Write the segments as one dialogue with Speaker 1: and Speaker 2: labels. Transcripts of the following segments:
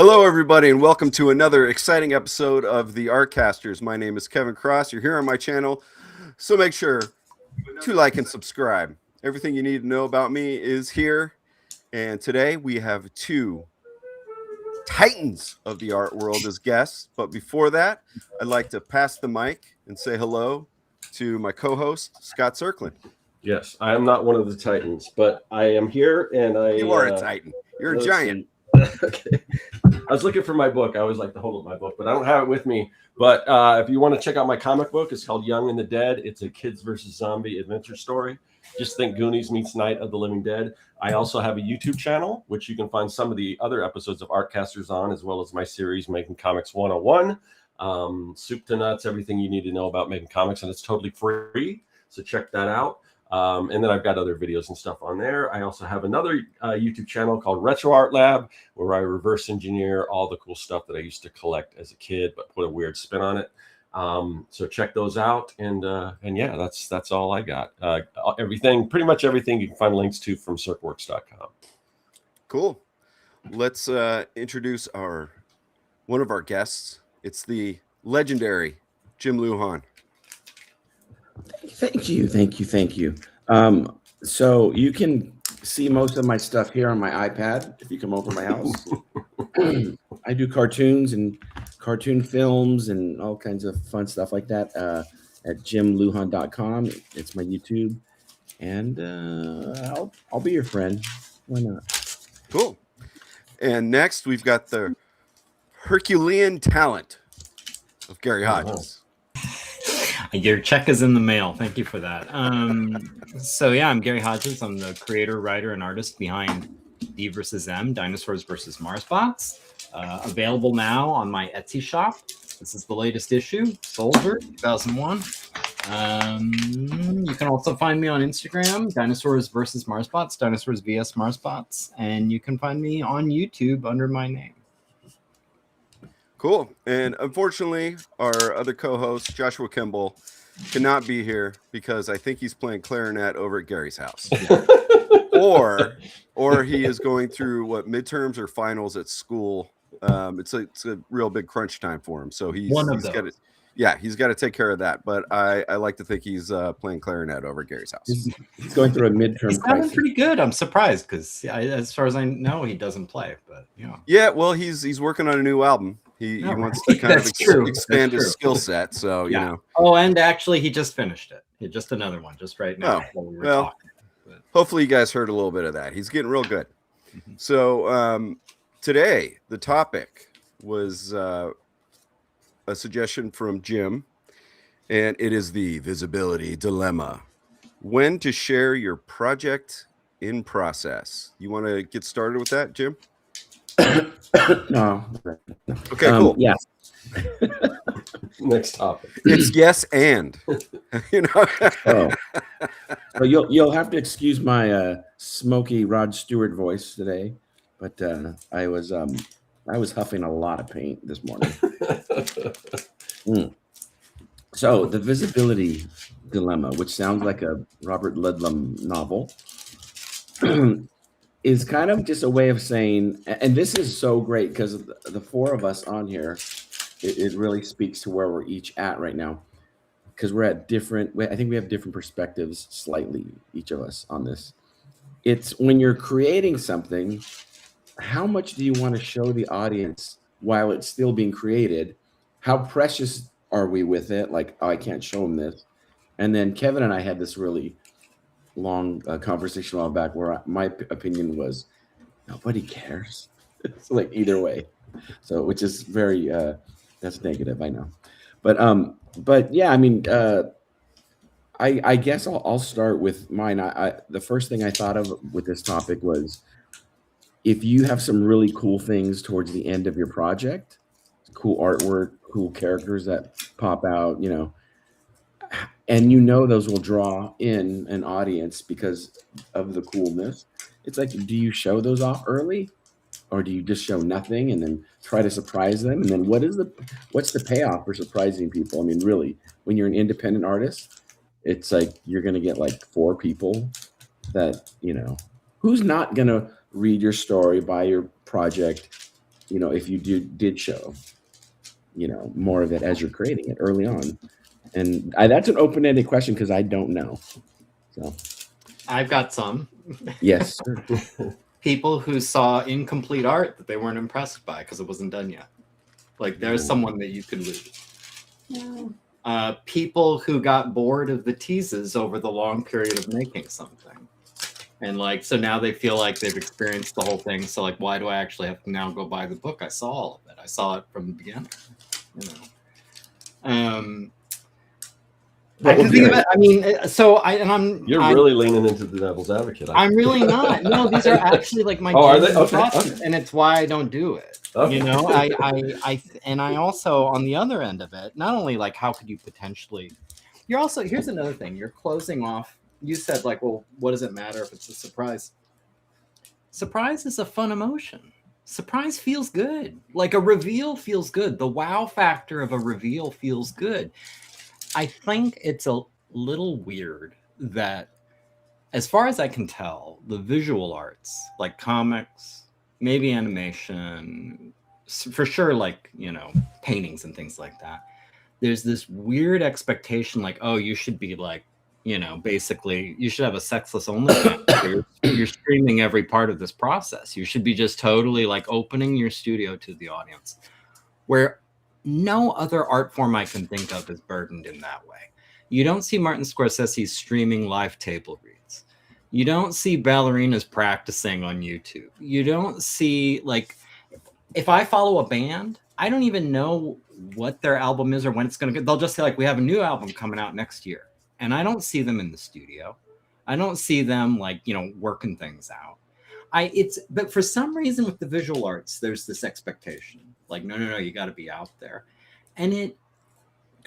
Speaker 1: Hello, everybody, and welcome to another exciting episode of the Artcasters. My name is Kevin Cross. You're here on my channel, so make sure to like and subscribe. Everything you need to know about me is here, and today we have two titans of the art world as guests. But before that, I'd like to pass the mic and say hello to my co-host, Scott Circlin.
Speaker 2: Yes, I am not one of the titans, but I am here, and
Speaker 1: You are a titan. You're a giant.
Speaker 2: Okay. I was looking for my book. I always like to hold up my book, but I don't have it with me. But if you want to check out my comic book, it's called Young and the Dead. It's a kids versus zombie adventure story. Just think Goonies meets Night of the Living Dead. I also have a YouTube channel, which you can find some of the other episodes of Artcasters on, as well as my series, Making Comics 101. Soup to nuts, everything you need to know about making comics, and it's totally free. So check that out. And then I've got other videos and stuff on there. I also have another YouTube channel called Retro Art Lab, where I reverse engineer all the cool stuff that I used to collect as a kid, but put a weird spin on it. So check those out. And yeah, that's all I got. Pretty much everything you can find links to from circworks.com.
Speaker 1: Cool. Let's introduce one of our guests. It's the legendary Jim Lujan.
Speaker 3: Thank you. So you can see most of my stuff here on my iPad if you come over to my house. I do cartoons and cartoon films and all kinds of fun stuff like that at jimlujan.com. It's my YouTube, and I'll be your friend. Why not?
Speaker 1: Cool. And next we've got the Herculean talent of Gary Hodges.
Speaker 4: Your check is in the mail. Thank you for that. So yeah, I'm Gary Hodges. I'm the creator, writer, and artist behind D vs. M, Dinosaurs vs. Marsbots. Available now on my Etsy shop. This is the latest issue, Soldier 2001. You can also find me on Instagram, Dinosaurs vs. Marsbots, Dinosaurs vs. Marsbots, and you can find me on YouTube under my name.
Speaker 1: Cool. And unfortunately, our other co-host, Joshua Kimball, cannot be here because I think he's playing clarinet over at Gary's house. or he is going through midterms or finals at school. It's a real big crunch time for him. So he's got to take care of that. But I like to think he's playing clarinet over at Gary's house.
Speaker 3: He's going through a midterm
Speaker 4: He's
Speaker 3: crisis.
Speaker 4: doing pretty good. I'm surprised because as far as I know, he doesn't play. But
Speaker 1: Yeah, well, he's working on a new album. He wants to kind of expand his skill set. So, you know.
Speaker 4: Oh, and actually, he just finished it. Just another one, just right now.
Speaker 1: Well, hopefully you guys heard a little bit of that. He's getting real good. Mm-hmm. So today, the topic was a suggestion from Jim, and it is the visibility dilemma. When to share your project in process. You want to get started with that, Jim?
Speaker 3: No.
Speaker 1: Okay, cool.
Speaker 3: Yeah.
Speaker 2: Next topic.
Speaker 1: It's yes and.
Speaker 3: Oh. So you'll have to excuse my smoky Rod Stewart voice today, but I was huffing a lot of paint this morning. So the visibility dilemma, which sounds like a Robert Ludlum novel, is kind of just a way of saying, and this is so great because the four of us on here, it really speaks to where we're each at right now, because we're at I think we have different perspectives slightly, each of us, on this. It's when you're creating something, how much do you want to show the audience while it's still being created? How precious are we with it? Like, oh, I can't show them this. And then Kevin and I had this really long conversation a while back where my opinion was nobody cares. It's like either way. So, which is very that's negative, I know. But yeah, I mean, I guess I'll start with mine. The first thing I thought of with this topic was, if you have some really cool things towards the end of your project, cool artwork, cool characters that pop out, and those will draw in an audience because of the coolness. It's like, do you show those off early, or do you just show nothing and then try to surprise them? And then what's the payoff for surprising people? I mean, really, when you're an independent artist, it's like you're going to get like 4 people that, who's not going to read your story, buy your project, if you did show, more of it as you're creating it early on. And that's an open-ended question because I don't know. So
Speaker 4: I've got some
Speaker 3: yes, sir.
Speaker 4: people who saw incomplete art that they weren't impressed by because it wasn't done yet. Like there's someone that you could lose. People who got bored of the teases over the long period of making something. And like, so now they feel like they've experienced the whole thing. So like, why do I actually have to now go buy the book? I saw all of it. I saw it from the beginning, I can think of it. I mean,
Speaker 2: You're really leaning into the devil's advocate.
Speaker 4: I'm really not. No, these are actually like my
Speaker 2: are they?
Speaker 4: thoughts, and it's why I don't do it.
Speaker 2: Okay.
Speaker 4: I also on the other end of it, not only like how could you potentially, you're also, here's another thing. You're closing off. You said like, well, what does it matter if it's a surprise? Surprise is a fun emotion. Surprise feels good. Like a reveal feels good. The wow factor of a reveal feels good. I think it's a little weird that, as far as I can tell, the visual arts, like comics, maybe animation, for sure, like, paintings and things like that, there's this weird expectation like, oh, you should be like, basically, you should have a sexless OnlyFans. You're streaming every part of this process. You should be just totally like opening your studio to the audience, where no other art form I can think of is burdened in that way. You don't see Martin Scorsese streaming live table reads. You don't see ballerinas practicing on YouTube. You don't see, like, if I follow a band, I don't even know what their album is or when it's going to get. They'll just say, like, we have a new album coming out next year. And I don't see them in the studio. I don't see them, like, working things out. But for some reason with the visual arts, there's this expectation. Like, no, you got to be out there. And it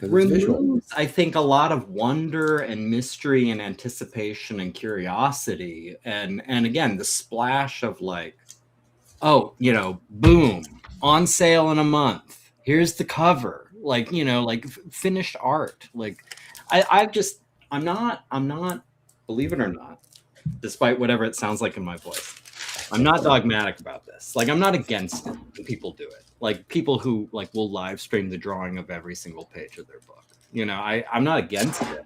Speaker 4: removes, I think, a lot of wonder and mystery and anticipation and curiosity. And again, the splash of like, oh, boom, on sale in a month. Here's the cover. Like, like finished art. Like, I'm not, believe it or not, despite whatever it sounds like in my voice, I'm not dogmatic about this. Like, I'm not against it when people do it. Like, people who like will live stream the drawing of every single page of their book. I'm not against it.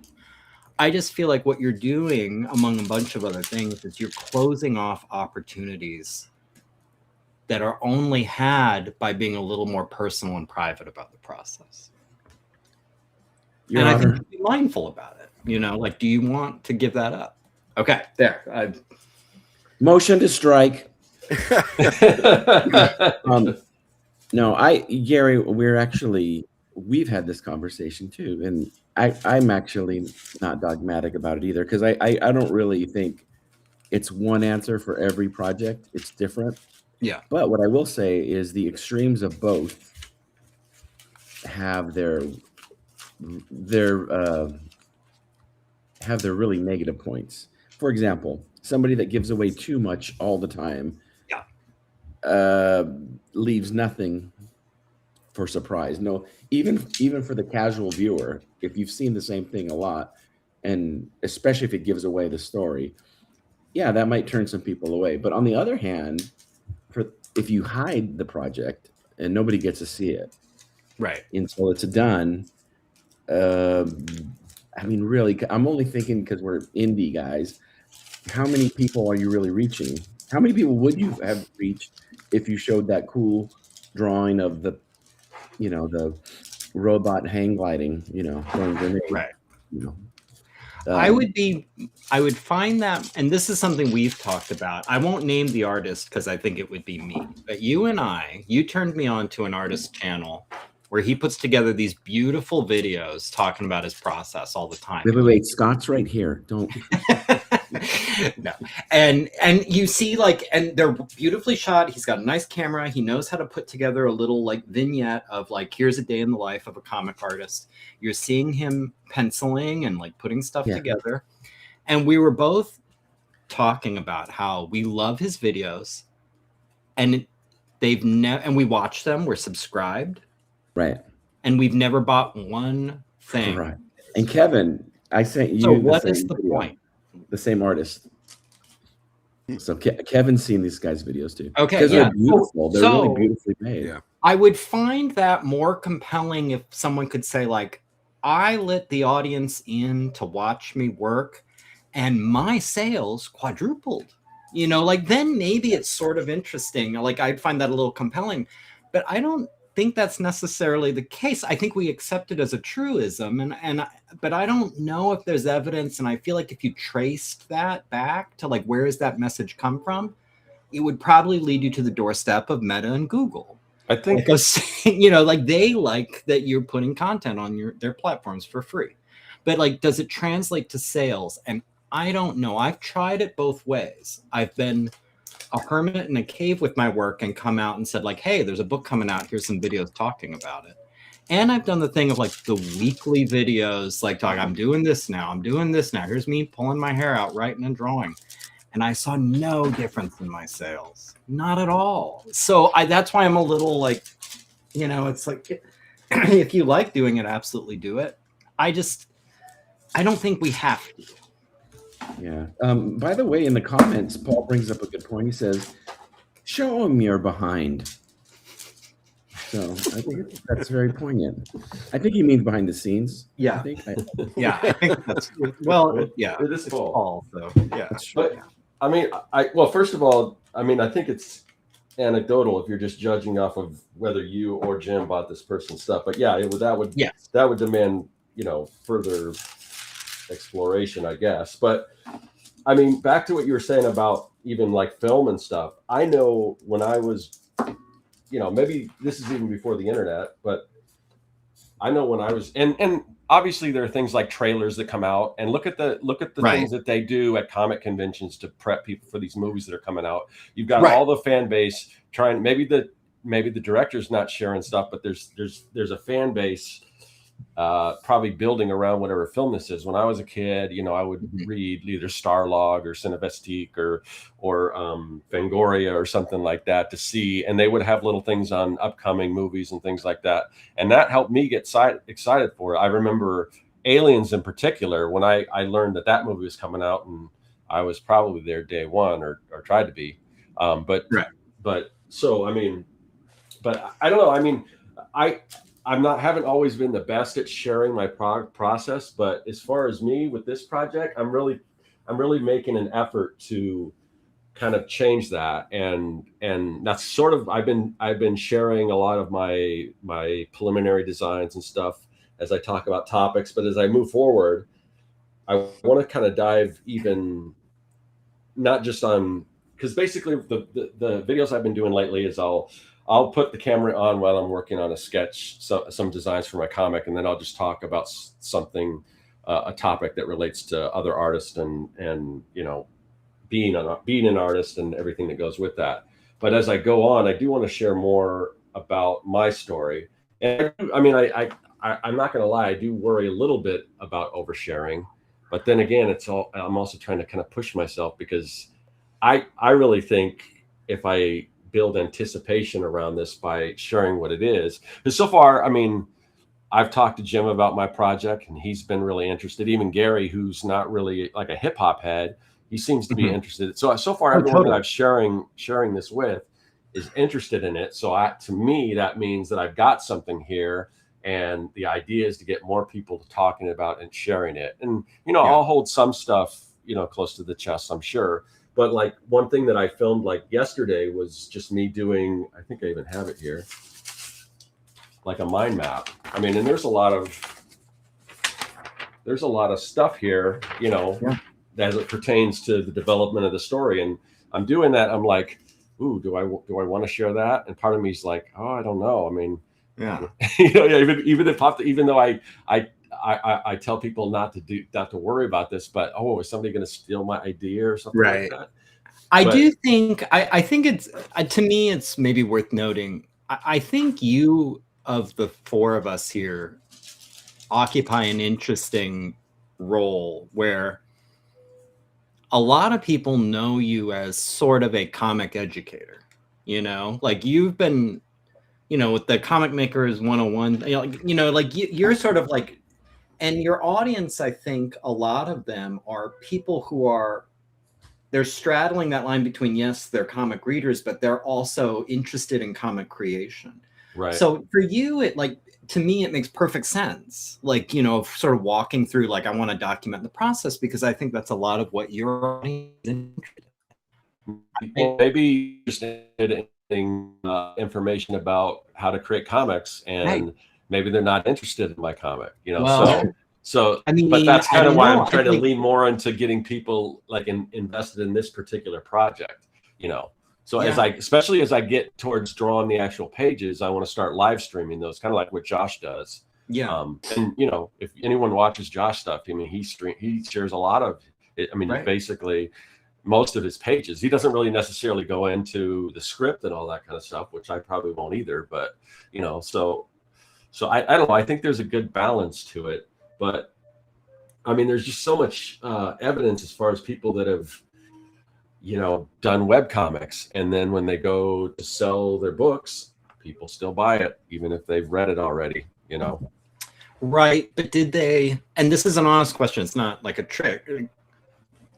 Speaker 4: I just feel like what you're doing, among a bunch of other things, is you're closing off opportunities that are only had by being a little more personal and private about the process.
Speaker 3: Your
Speaker 4: and
Speaker 3: Honor.
Speaker 4: I think you be mindful about it. Like, do you want to give that up? Okay, there.
Speaker 3: Motion to strike. No, Gary, we've had this conversation too, and I'm actually not dogmatic about it either, because I don't really think it's one answer for every project. It's different.
Speaker 4: Yeah.
Speaker 3: But what I will say is the extremes of both have their really negative points. For example, somebody that gives away too much all the time, leaves nothing for surprise. No, even for the casual viewer, if you've seen the same thing a lot, and especially if it gives away the story, yeah, that might turn some people away. But on the other hand, if you hide the project and nobody gets to see it,
Speaker 4: right,
Speaker 3: until it's done, I mean, really, I'm only thinking because we're indie guys. How many people are you really reaching? How many people would you have reached if you showed that cool drawing of the robot hang gliding, throwing grenades?
Speaker 4: Right. I would find that, and this is something we've talked about. I won't name the artist because I think it would be me. But you turned me on to an artist channel where he puts together these beautiful videos talking about his process all the time.
Speaker 3: Wait, Scott's right here. Don't.
Speaker 4: No. And you see, like, and they're beautifully shot. He's got a nice camera. He knows how to put together a little like vignette of like, here's a day in the life of a comic artist. You're seeing him penciling and like putting stuff together. And we were both talking about how we love his videos, and and we watch them. We're subscribed.
Speaker 3: Right.
Speaker 4: And we've never bought one thing.
Speaker 3: Right. And Kevin, I sent you.
Speaker 4: So what is the point?
Speaker 3: The same artist. So Kevin's seen these guys' videos too.
Speaker 4: Okay,
Speaker 3: because
Speaker 4: yeah.
Speaker 3: they're beautiful. They're
Speaker 4: So-
Speaker 3: really beautifully made.
Speaker 1: Yeah.
Speaker 4: I would find that more compelling if someone could say, like, I let the audience in to watch me work and my sales quadrupled. You know, like, then maybe it's sort of interesting. Like, I'd find that a little compelling. But I don't think that's necessarily the case. I think we accept it as a truism, but I don't know if there's evidence. And I feel like if you traced that back to, like, where does that message come from, it would probably lead you to the doorstep of Meta and Google.
Speaker 2: I think,
Speaker 4: Because, you know, like, they like that you're putting content on their platforms for free. But, like, does it translate to sales? And I don't know. I've tried it both ways. I've been a hermit in a cave with my work and come out and said, like, hey, there's a book coming out. Here's some videos talking about it. And I've done the thing of, like, the weekly videos, like, talking, I'm doing this now. I'm doing this now. Here's me pulling my hair out, writing and drawing. And I saw no difference in my sales. Not at all. So that's why I'm a little, like, you know, it's like, if you like doing it, absolutely do it. I don't think we have to.
Speaker 3: Yeah. By the way, in the comments, Paul brings up a good point. He says, "Show him you're behind." So I think that's very poignant. I think he means behind the scenes.
Speaker 4: Yeah.
Speaker 3: I
Speaker 4: think that's well. Yeah,
Speaker 2: it is Paul.
Speaker 4: Paul. So yeah,
Speaker 3: That's true.
Speaker 2: But I mean, well, first of all, I mean, I think it's anecdotal if you're just judging off of whether you or Jim bought this person's stuff. But yeah, that would demand, you know, further exploration, I guess. But I mean, back to what you were saying about even like film and stuff. I know when I was, you know, maybe this is even before the internet, but I know when I was, and obviously there are things like trailers that come out, and look at the
Speaker 4: Right.
Speaker 2: things that they do at comic conventions to prep people for these movies that are coming out. You've got
Speaker 4: Right.
Speaker 2: all the fan base trying, maybe the director's not sharing stuff, but there's a fan base probably building around whatever film this is. When I was a kid, you know, I would read either Starlog or Cinevestique or Fangoria or something like that to see, and they would have little things on upcoming movies and things like that, and that helped me get excited for it. I remember Aliens in particular, when I learned that movie was coming out, and I was probably there day one or tried to be, but so I mean, but I don't know. I mean, haven't always been the best at sharing my process, but as far as me with this project, I'm really making an effort to kind of change that, and that's sort of I've been sharing a lot of my preliminary designs and stuff as I talk about topics. But as I move forward, I want to kind of dive even not just on, because basically the videos I've been doing lately is I'll put the camera on while I'm working on a sketch, some designs for my comic, and then I'll just talk about something, a topic that relates to other artists and you know, being an artist and everything that goes with that. But as I go on, I do want to share more about my story. And I mean, I'm not going to lie, I do worry a little bit about oversharing, but then again, I'm also trying to kind of push myself, because I really think if I build anticipation around this by sharing what it is, because so far, I mean, I've talked to Jim about my project and he's been really interested. Even Gary, who's not really like a hip hop head, he seems to be interested. So far, everyone that I'm sharing this with is interested in it. So to me, that means that I've got something here, and the idea is to get more people talking about and sharing it. And, you know, I'll hold some stuff, you know, close to the chest, I'm sure. But like one thing that I filmed like yesterday was just me doing, I think I even have it here, like a mind map. I mean, and there's a lot of stuff here, you know, as it pertains to the development of the story. And I'm doing that. I'm like, ooh, do I want to share that? And part of me is like, oh, I don't know. I mean, you know, even though I tell people not to worry about this, but is somebody going to steal my idea or something like that?
Speaker 4: I think it's, to me, it's maybe worth noting. I think you, of the four of us here, occupy an interesting role where a lot of people know you as sort of a comic educator. You know, like you've been, you know, with the Comic Makers 101, you know, like you're sort of like, and your audience, I think a lot of them are people who are they're straddling that line between, yes, they're comic readers, but they're also interested in comic creation.
Speaker 2: Right.
Speaker 4: So for you, it like, to me, it makes perfect sense. Like, you know, sort of walking through, like, I want to document the process because I think that's a lot of what you're interested
Speaker 2: in. Maybe just information about how to create comics, and maybe they're not interested in my comic, you know.
Speaker 4: Well,
Speaker 2: so
Speaker 4: I mean,
Speaker 2: but that's kind of why I'm trying to
Speaker 4: think...
Speaker 2: lean more into getting people like invested in this particular project, you know. So especially as I get towards drawing the actual pages, I want to start live streaming those, kind of like what Josh does.
Speaker 4: Yeah.
Speaker 2: And you know, if anyone watches Josh stuff, I mean, he shares a lot of it. I mean, basically most of his pages. He doesn't really necessarily go into the script and all that kind of stuff, which I probably won't either. But you know, so I don't know. I think there's a good balance to it. But I mean, there's just so much evidence as far as people that have, you know, done web comics, and then when they go to sell their books, people still buy it even if they've read it already, you know.
Speaker 4: Right. But did they, and this is an honest question, it's not like a trick,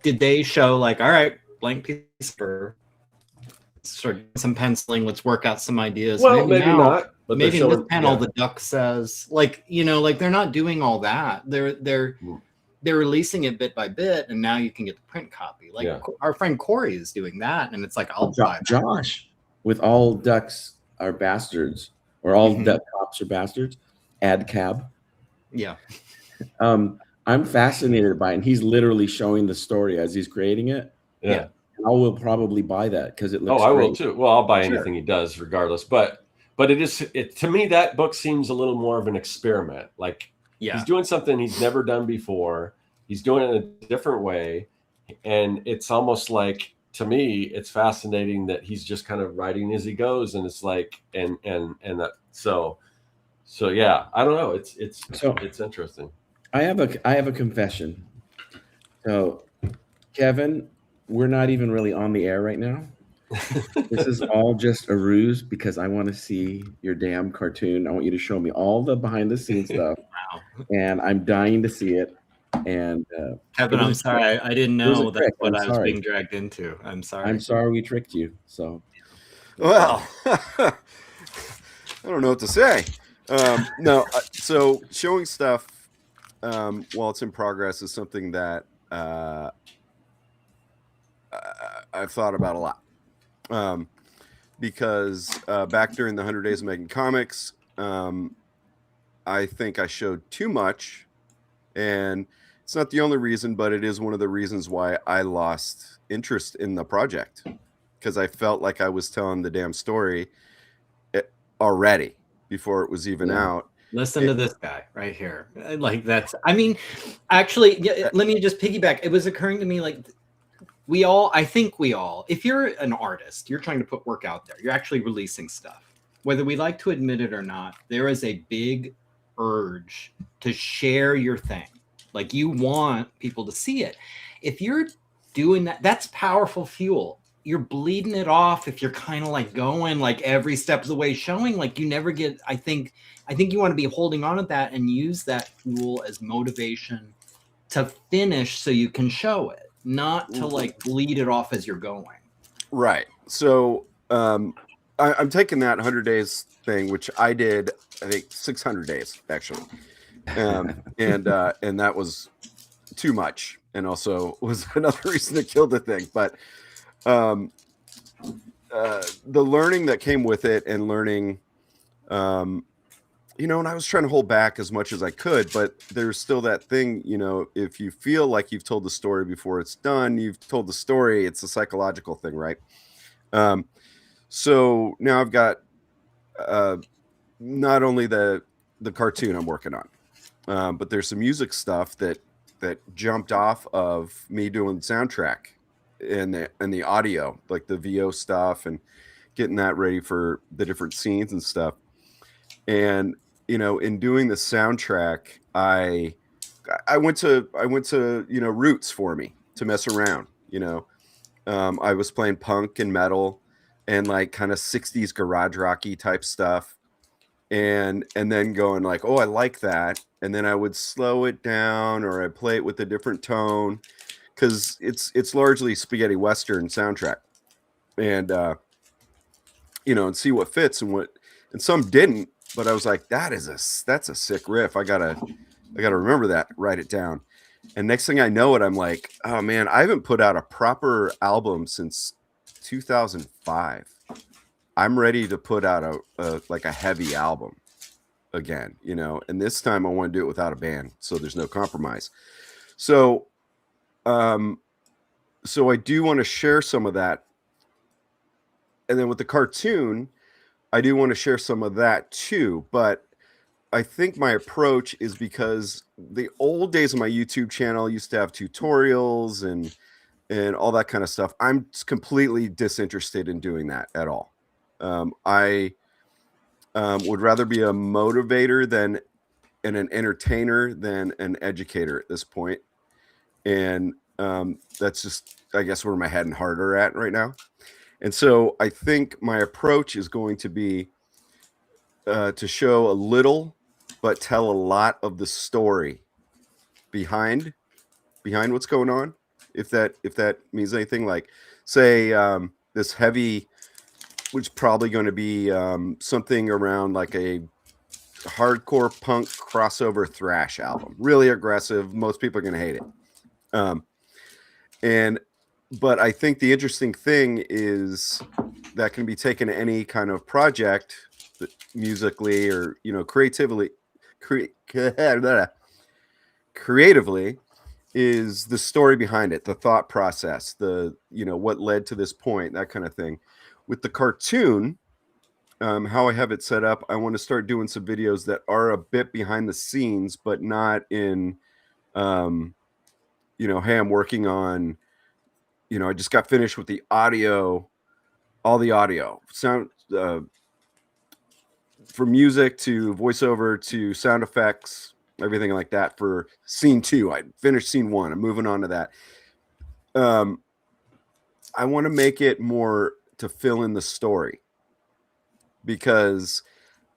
Speaker 4: did they show like, all right, blank piece for some penciling, let's work out some ideas?
Speaker 2: Well, maybe not, but
Speaker 4: maybe in this panel the duck says, like, you know, like they're not doing all that. They're releasing it bit by bit, and now you can get the print copy. Like our friend Corey is doing that, and it's like, I'll buy
Speaker 3: Josh with all ducks are bastards, or all duck cops are bastards. Ad cab.
Speaker 4: Yeah.
Speaker 3: I'm fascinated by it, and he's literally showing the story as he's creating it.
Speaker 2: Yeah.
Speaker 3: I will probably buy that because it looks
Speaker 2: I
Speaker 3: great.
Speaker 2: will too. Well, I'll buy anything he does regardless. But it to me, that book seems a little more of an experiment. Like he's doing something he's never done before. He's doing it in a different way. And it's almost like, to me, it's fascinating that he's just kind of writing as he goes. And it's like, and that, so yeah, I don't know. It's interesting.
Speaker 3: I have a confession. So, Kevin, we're not even really on the air right now. This is all just a ruse because I want to see your damn cartoon. I want you to show me all the behind the scenes stuff.
Speaker 4: Wow.
Speaker 3: And I'm dying to see it. And
Speaker 4: Kevin, I'm sorry. I didn't know that's what I was being dragged into. I'm sorry.
Speaker 3: I'm sorry we tricked you. So,
Speaker 1: well, I don't know what to say. No, so showing stuff while it's in progress is something that I've thought about a lot. Because back during the 100 Days of Making Comics, I think I showed too much, and it's not the only reason, but it is one of the reasons why I lost interest in the project, because I felt like I was telling the damn story already before it was even out.
Speaker 4: Listen to this guy right here. Like that's, I mean, actually, let me just piggyback. It was occurring to me, like, I think we all, if you're an artist, you're trying to put work out there, you're actually releasing stuff. Whether we like to admit it or not, there is a big urge to share your thing. Like, you want people to see it. If you're doing that, that's powerful fuel. You're bleeding it off if you're kind of like going like every step of the way, showing like you never get, I think you want to be holding on to that and use that fuel as motivation to finish so you can show it, not to like bleed it off as you're going. Right.
Speaker 1: So I'm taking that 100 days thing, which I did, I think 600 days actually. And that was too much. And also was another reason to kill the thing. But the learning that came with it, and learning, you know, and I was trying to hold back as much as I could, but there's still that thing, you know, if you feel like you've told the story before it's done, you've told the story, it's a psychological thing, right? So now I've got not only the cartoon I'm working on, but there's some music stuff that jumped off of me doing soundtrack and the audio, like the VO stuff and getting that ready for the different scenes and stuff. And, you know, in doing the soundtrack, I went to, you know, roots for me to mess around, you know. I was playing punk and metal and like kind of 60s garage rocky type stuff. And then going like, oh, I like that. And then I would slow it down, or I'd play it with a different tone, because it's largely spaghetti western soundtrack, and and see what fits and some didn't, but I was like, that's a sick riff. I gotta remember that, write it down. And next thing I know it, I'm like, oh man, I haven't put out a proper album since 2005. I'm ready to put out a heavy album again, and this time I want to do it without a band, so there's no compromise. So I do want to share some of that. And then with the cartoon, I do want to share some of that too. But I think my approach is, because the old days of my YouTube channel used to have tutorials and all that kind of stuff. I'm completely disinterested in doing that at all. I would rather be a motivator and an entertainer than an educator at this point. And that's just, I guess, where my head and heart are at right now. And so I think my approach is going to be to show a little, but tell a lot of the story behind what's going on. If that means anything, like say this heavy, which is probably going to be something around like a hardcore punk crossover thrash album, really aggressive. Most people are going to hate it. But I think the interesting thing is that can be taken to any kind of project, musically or creatively, is the story behind it, the thought process, the what led to this point, that kind of thing. With the cartoon, how I have it set up, I want to start doing some videos that are a bit behind the scenes, but not in hey, I'm working on, I just got finished with the audio, all the audio sound, from music to voiceover to sound effects, everything like that for scene 2. I finished scene 1. I'm moving on to that. I want to make it more to fill in the story, because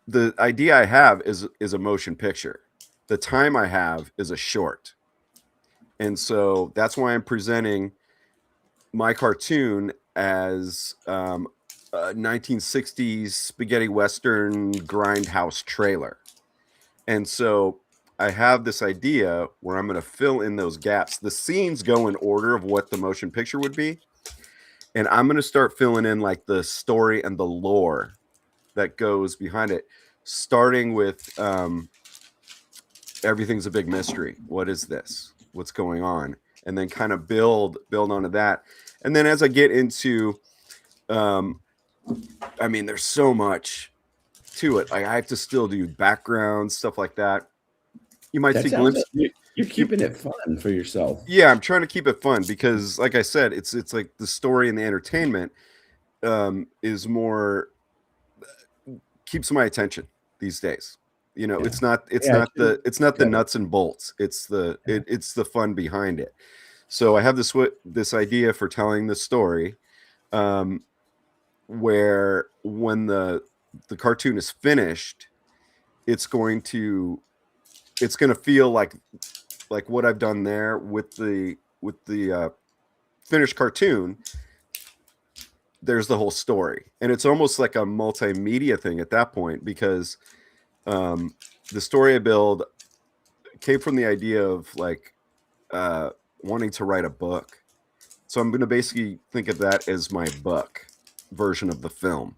Speaker 1: the idea I have is a motion picture. The time I have is a short. And so that's why I'm presenting my cartoon as a 1960s spaghetti western grindhouse trailer. And so I have this idea where I'm going to fill in those gaps. The scenes go in order of what the motion picture would be, and I'm going to start filling in like the story and the lore that goes behind it, starting with everything's a big mystery. What is this? What's going on? And then kind of build onto that. And then as I get into, there's so much to it. I have to still do background stuff like that. You might see glimpses.
Speaker 3: You're keeping it fun for yourself.
Speaker 1: Yeah, I'm trying to keep it fun because, like I said, it's like the story and the entertainment is more keeps my attention these days. It's not the nuts and bolts. It's the fun behind it. So I have this idea for telling the story, where when the cartoon is finished, it's going to feel like what I've done there with the finished cartoon. There's the whole story, and it's almost like a multimedia thing at that point, because the story I build came from the idea of wanting to write a book. So I'm going to basically think of that as my book version of the film,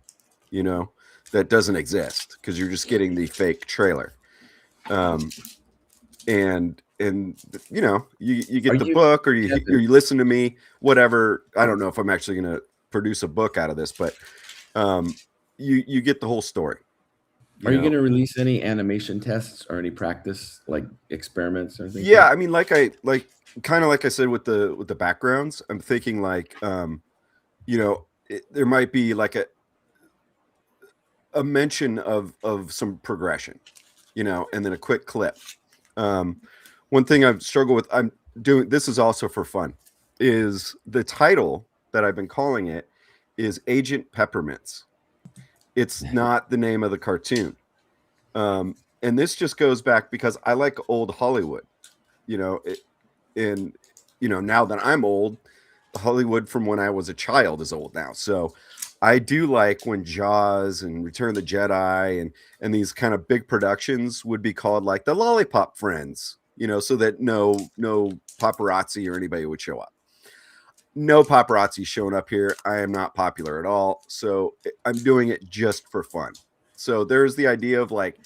Speaker 1: that doesn't exist because you're just getting the fake trailer. And you get the book, or you listen to me, whatever. I don't know if I'm actually going to produce a book out of this, but you get the whole story.
Speaker 3: Are you going to release any animation tests or any practice experiments or anything?
Speaker 1: Yeah, kind of like I said with the backgrounds, I'm thinking there might be like a mention of some progression, and then a quick clip. One thing I've struggled with, I'm doing this is also for fun, is the title that I've been calling it is Agent Peppermints. It's not the name of the cartoon. And this just goes back because I like old Hollywood, and now that I'm old, Hollywood from when I was a child is old now. So I do like when Jaws and Return of the Jedi and these kind of big productions would be called like the Lollipop Friends, so that no paparazzi or anybody would show up. No paparazzi showing up here. I am not popular at all. So I'm doing it just for fun. So there's the idea of like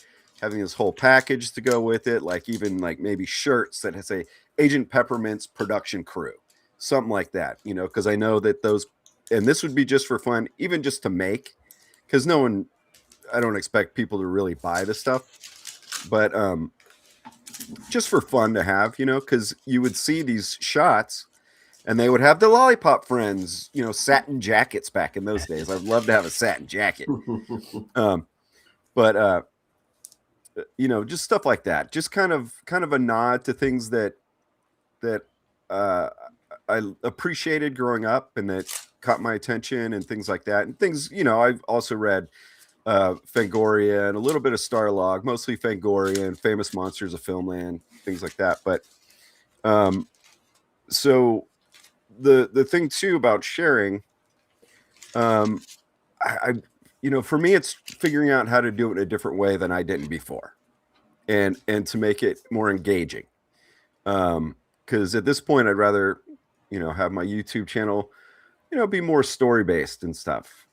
Speaker 1: having this whole package to go with it, like even like maybe shirts that say Agent Peppermint's production crew, something like that, because I know that those, and this would be just for fun, even just to make, because I don't expect people to really buy the stuff, but just for fun to have, because you would see these shots and they would have the Lollipop Friends, satin jackets back in those days. I'd love to have a satin jacket. But just stuff like that, just kind of a nod to things that I appreciated growing up and that caught my attention and things like that. And things, I've also read Fangoria and a little bit of Starlog, mostly Fangoria and Famous Monsters of Filmland, things like that. But so the thing too about sharing, I for me, it's figuring out how to do it in a different way than I didn't before, and to make it more engaging. Because at this point, I'd rather, have my YouTube channel, be more story based and stuff.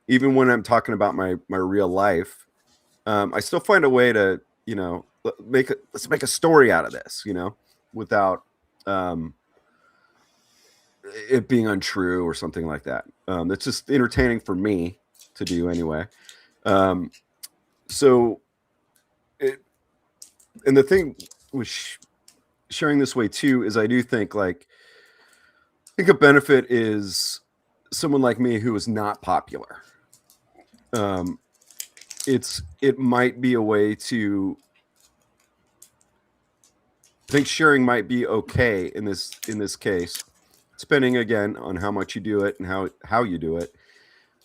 Speaker 1: Even when I'm talking about my real life, I still find a way to, let's make a story out of this, without it being untrue or something like that. It's just entertaining for me to do anyway. So and the thing with sharing this way too is I do think I think a benefit is someone like me who is not popular. It might be a way to, I think sharing might be okay in this case, depending again on how much you do it and how you do it,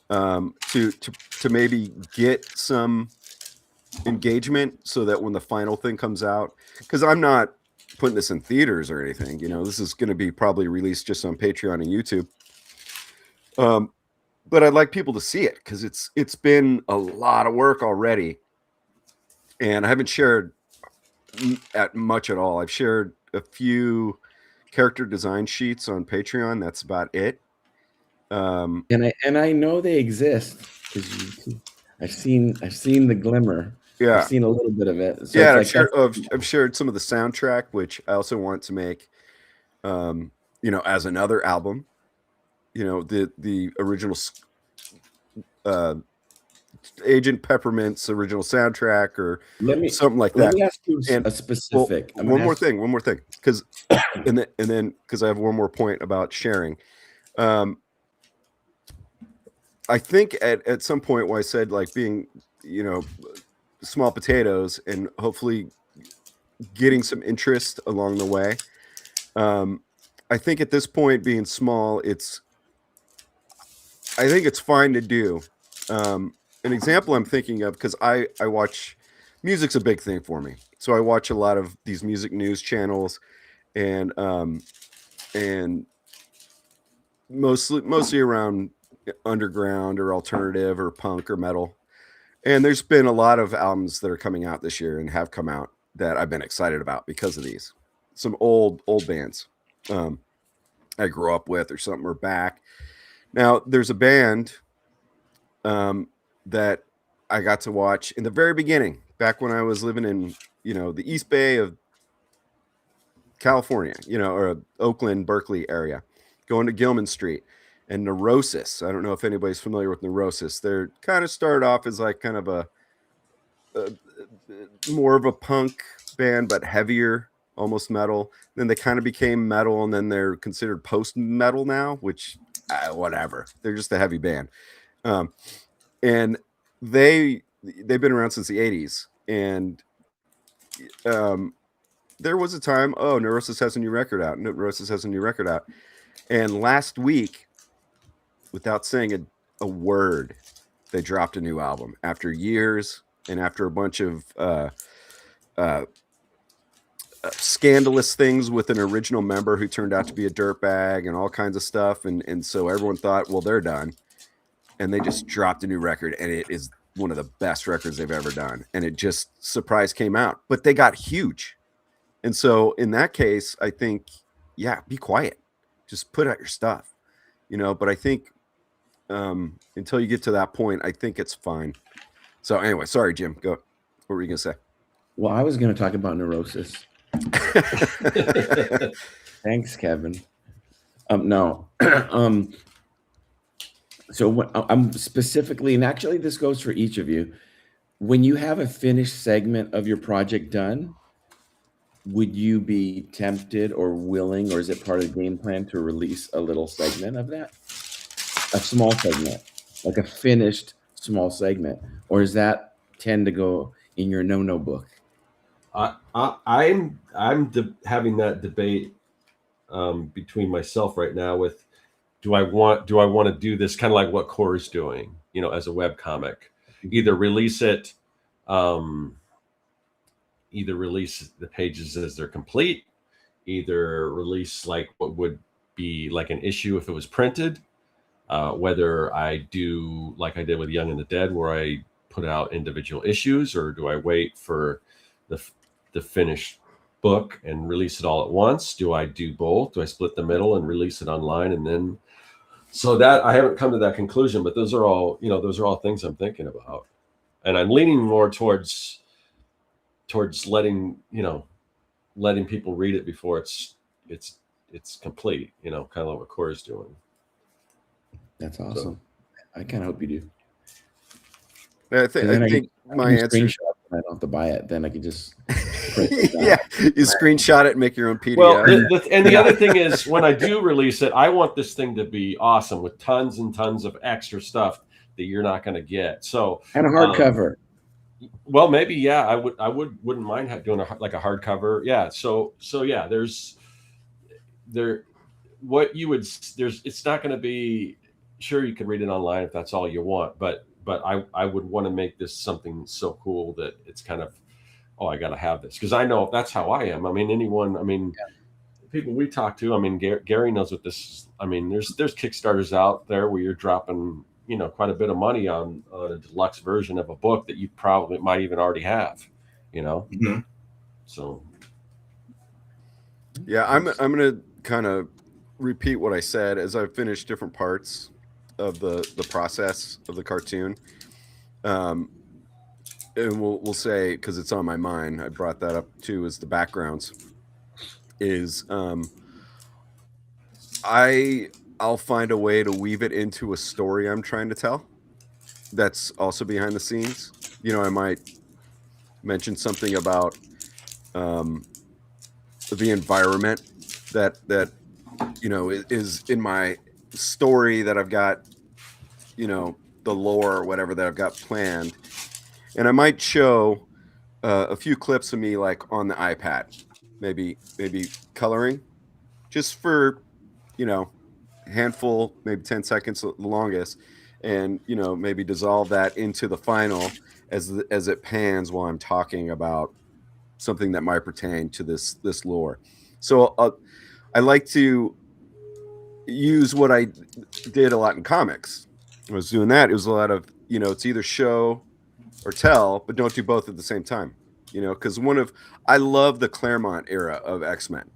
Speaker 1: to maybe get some engagement so that when the final thing comes out, because I'm not putting this in theaters or anything, this is going to be probably released just on Patreon and YouTube. But I'd like people to see it because it's been a lot of work already, and I haven't shared much at all. I've shared a few character design sheets on Patreon. That's about it.
Speaker 3: And I know they exist because I've seen the glimmer.
Speaker 1: Yeah,
Speaker 3: I've seen a little bit of it. So
Speaker 1: yeah,
Speaker 3: it's
Speaker 1: I've shared some of the soundtrack, which I also want to make, as another album. The original Agent Peppermint's original soundtrack or something like that.
Speaker 3: Let me ask you
Speaker 1: and
Speaker 3: a specific.
Speaker 1: One more thing, because and then because I have one more point about sharing. I think at some point when I said like being, small potatoes and hopefully getting some interest along the way. I think at this point being small, I think it's fine to do. An example I'm thinking of, because I watch, music's a big thing for me. So I watch a lot of these music news channels and mostly around underground or alternative or punk or metal. And there's been a lot of albums that are coming out this year and have come out that I've been excited about because of these. Some old bands I grew up with or something are back. Now, there's a band that I got to watch in the very beginning, back when I was living in, the East Bay of California, or Oakland, Berkeley area, going to Gilman Street. And Neurosis, I don't know if anybody's familiar with Neurosis. They're kind of started off as like kind of a more of a punk band, but heavier, almost metal. Then they kind of became metal, and then they're considered post metal now, which whatever. They're just a heavy band. And they've been around since the 80s. And there was a time, Neurosis has a new record out. Neurosis has a new record out. And last week, without saying a word, they dropped a new album after years and after a bunch of scandalous things with an original member who turned out to be a dirtbag and all kinds of stuff. And so everyone thought, well, they're done. And they just dropped a new record, and it is one of the best records they've ever done. And it just surprise came out, but they got huge. And so in that case, I think, yeah, be quiet. Just put out your stuff, you know, but I think until you get to that point, I think it's fine. So anyway, sorry, Jim, go. What were you going to say?
Speaker 3: Well, I was going to talk about Neurosis. Thanks, Kevin. No. So I'm specifically, and actually this goes for each of you, when you have a finished segment of your project done, would you be tempted or willing, or is it part of the game plan to release a little segment of that? A small segment, like a finished small segment, or does that tend to go in your no book?
Speaker 2: I'm having that debate between myself right now with, do I want to do this kind of like what Core is doing, you know, as a web comic, either release it, either release the pages as they're complete, either release like what would be like an issue if it was printed, whether I do like I did with Young and the Dead, where I put out individual issues, or do I wait for the finished book and release it all at once? Do I do both? Do I split the middle and release it online? And then, so that I haven't come to that conclusion, but those are all things I'm thinking about. And I'm leaning more towards letting people read it before it's complete, you know, kind of like what Core is doing.
Speaker 3: That's awesome. So, I kind of hope you do.
Speaker 1: I think my answer.
Speaker 3: I don't have to buy it. Then I can just.
Speaker 1: Yeah, you screenshot it and make your own PDF.
Speaker 2: Well, and the other thing is, when I do release it, I want this thing to be awesome with tons and tons of extra stuff that you're not going to get. So
Speaker 3: and a hardcover.
Speaker 2: Well, maybe, yeah, I wouldn't mind doing a hardcover. Yeah. So yeah, it's not going to be, sure, you can read it online if that's all you want, but I would want to make this something so cool that it's kind of, oh, I got to have this, because I know that's how I am. I mean, people we talk to, I mean, Gary knows what this is. I mean, there's Kickstarters out there where you're dropping, you know, quite a bit of money on a deluxe version of a book that you probably might even already have, you know. Mm-hmm. So
Speaker 1: yeah, I'm gonna kind of repeat what I said as I finish different parts of the process of the cartoon, and we'll say, because it's on my mind, I brought that up too, is the backgrounds. Is I'll find a way to weave it into a story I'm trying to tell that's also behind the scenes. You know, I might mention something about the environment that you know is in my story that I've got, you know, the lore or whatever that I've got planned, and I might show a few clips of me like on the iPad, maybe coloring, just for, you know, handful, maybe 10 seconds the longest, and, you know, maybe dissolve that into the final as it pans while I'm talking about something that might pertain to this lore. So I like to use what I did a lot in comics. I was doing that. It was a lot of, you know, it's either show or tell, but don't do both at the same time, you know, because I love the Claremont era of X-Men.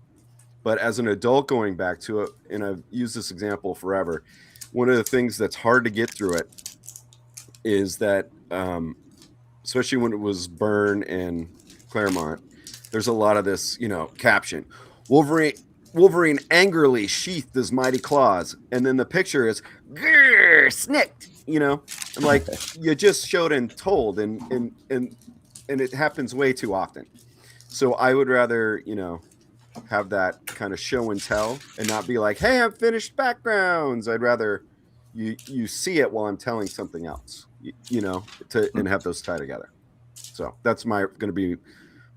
Speaker 1: But as an adult going back to it, and I've used this example forever, one of the things that's hard to get through it is that, especially when it was Byrne and Claremont, there's a lot of this, you know, caption. Wolverine angrily sheathed his mighty claws, and then the picture is grrr, snicked, you know? And like, you just showed and told, and it happens way too often. So I would rather, you know, have that kind of show and tell, and not be like, hey, I've finished backgrounds. I'd rather you see it while I'm telling something else, you know, and have those tie together. So that's going to be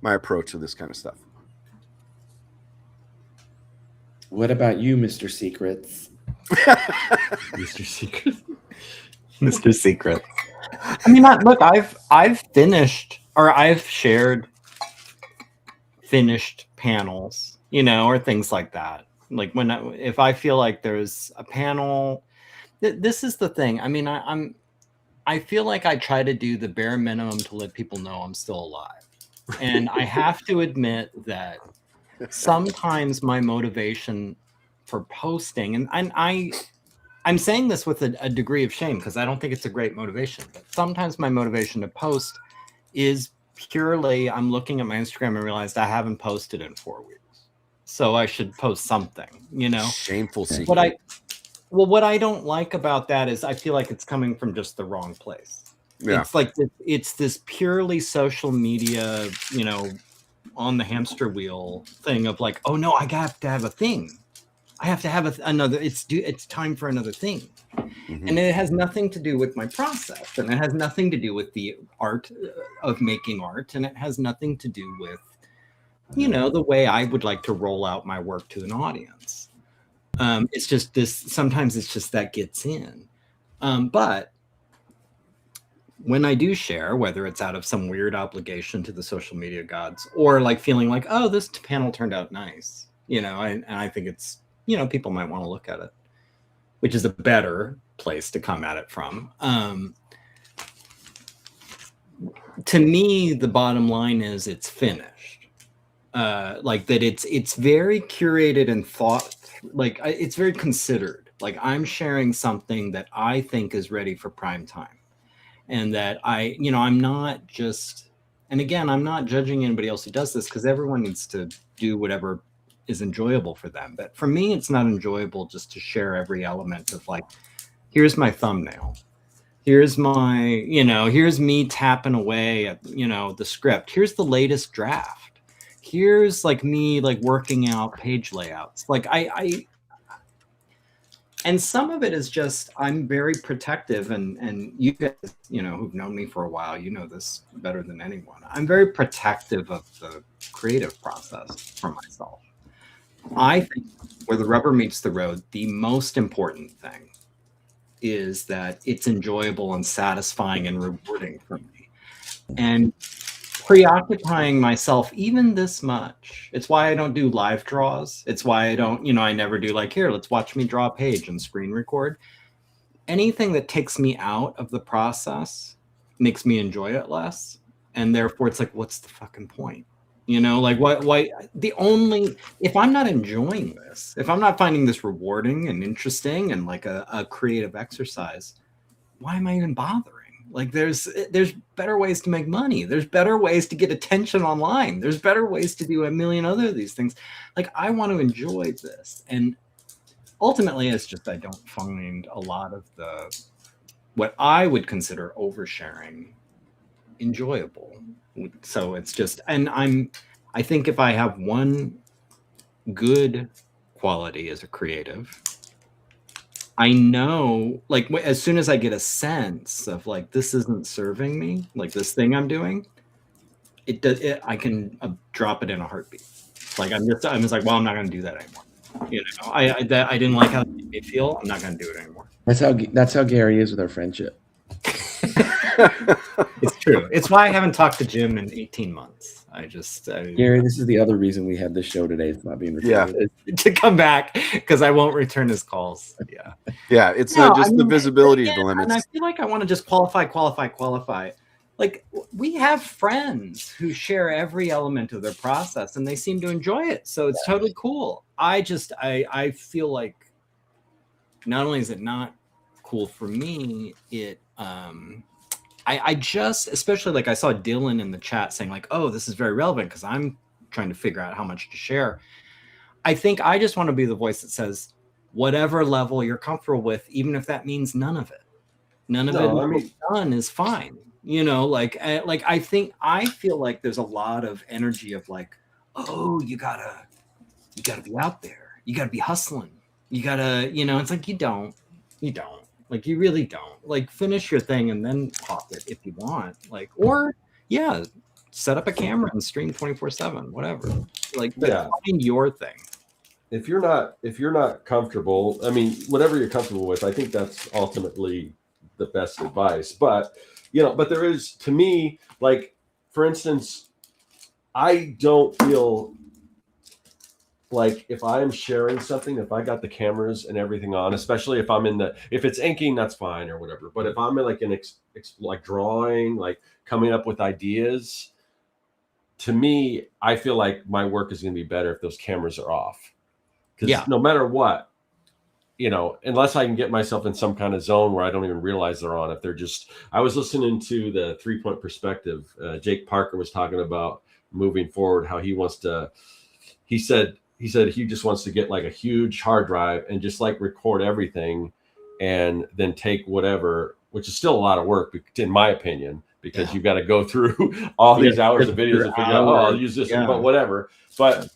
Speaker 1: my approach to this kind of stuff.
Speaker 3: What about you, Mr. Secrets?
Speaker 2: Mr. Secrets.
Speaker 4: Mr. Secret. I mean, look, I've finished, or I've shared finished panels, or things like that. Like if I feel like there's a panel, this is the thing. I mean, I feel like I try to do the bare minimum to let people know I'm still alive. And I have to admit that sometimes my motivation for posting, and I'm saying this with a degree of shame because I don't think it's a great motivation, but sometimes my motivation to post is purely I'm looking at my Instagram and realized I haven't posted in 4 weeks. So I should post something,
Speaker 1: Shameful secret.
Speaker 4: What I don't like about that is I feel like it's coming from just the wrong place.
Speaker 1: Yeah.
Speaker 4: It's like it's this purely social media, on the hamster wheel thing of like, oh no, I have to have a thing. I have to have another. It's time for another thing, and it has nothing to do with my process, and it has nothing to do with the art of making art, and it has nothing to do with, the way I would like to roll out my work to an audience. It's just this. Sometimes it's just that gets in, but when I do share, whether it's out of some weird obligation to the social media gods or like feeling like, oh, this panel turned out nice, and I think it's, people might want to look at it, which is a better place to come at it from. To me, the bottom line is it's finished. Like that it's very curated and thought, like it's very considered. Like I'm sharing something that I think is ready for prime time. And that I'm not just, and again, I'm not judging anybody else who does this because everyone needs to do whatever is enjoyable for them. But for me, it's not enjoyable just to share every element of like, here's my thumbnail. Here's my, here's me tapping away at, the script. Here's the latest draft. Here's like me like working out page layouts. Like and some of it is just I'm very protective, and you guys, who've known me for a while, this better than anyone. I'm very protective of the creative process for myself. I think where the rubber meets the road, the most important thing is that it's enjoyable and satisfying and rewarding for me. And preoccupying myself even this much. It's why I don't do live draws. It's why I don't, I never do like, here, let's watch me draw a page and screen record. Anything that takes me out of the process makes me enjoy it less. And therefore it's like, what's the fucking point? Like why if I'm not enjoying this, if I'm not finding this rewarding and interesting and like a creative exercise, why am I even bothering? Like there's better ways to make money. There's better ways to get attention online. There's better ways to do a million other of these things. Like I want to enjoy this. And ultimately it's just, I don't find a lot of what I would consider oversharing enjoyable. So it's just, and I think if I have one good quality as a creative, I know, like, as soon as I get a sense of like this isn't serving me, like this thing I'm doing, I can drop it in a heartbeat. Like I'm just like, well, I'm not going to do that anymore. I didn't like how it made me feel. I'm not going to do it anymore.
Speaker 3: That's how Gary is with our friendship.
Speaker 4: It's true. It's why I haven't talked to Jim in 18 months.
Speaker 3: Gary, this is the other reason we have this show today. It's not being recorded.
Speaker 4: Yeah, to come back because I won't return his calls. Yeah.
Speaker 1: Yeah, it's not just the visibility of the limits.
Speaker 4: And I feel like I want to just qualify. Like we have friends who share every element of their process and they seem to enjoy it. So it's totally cool. I feel like not only is it not cool for me, I just, especially like I saw Dylan in the chat saying like, oh, this is very relevant because I'm trying to figure out how much to share. I think I just want to be the voice that says whatever level you're comfortable with, even if that means none of it. None of it done is fine. I feel like there's a lot of energy of like, oh, you gotta be out there. You gotta be hustling. You gotta, it's like you don't. Like you really don't. Like finish your thing and then pop it if you want. Like, or set up a camera and stream 24/7, whatever. Like find your thing.
Speaker 2: If you're not comfortable, I mean, whatever you're comfortable with, I think that's ultimately the best advice. But but there is, to me, like for instance, I don't feel like if I'm sharing something, if I got the cameras and everything on, especially if I'm if it's inking, that's fine or whatever. But if I'm in like like drawing, like coming up with ideas, to me, I feel like my work is going to be better if those cameras are off. Because no matter what, unless I can get myself in some kind of zone where I don't even realize they're on, if they're just, I was listening to the 3-point perspective. Jake Parker was talking about moving forward, how he wants to, he said he just wants to get like a huge hard drive and just like record everything and then take whatever, which is still a lot of work in my opinion, because you've got to go through all these hours of videos and figure out, I'll use this, but whatever. But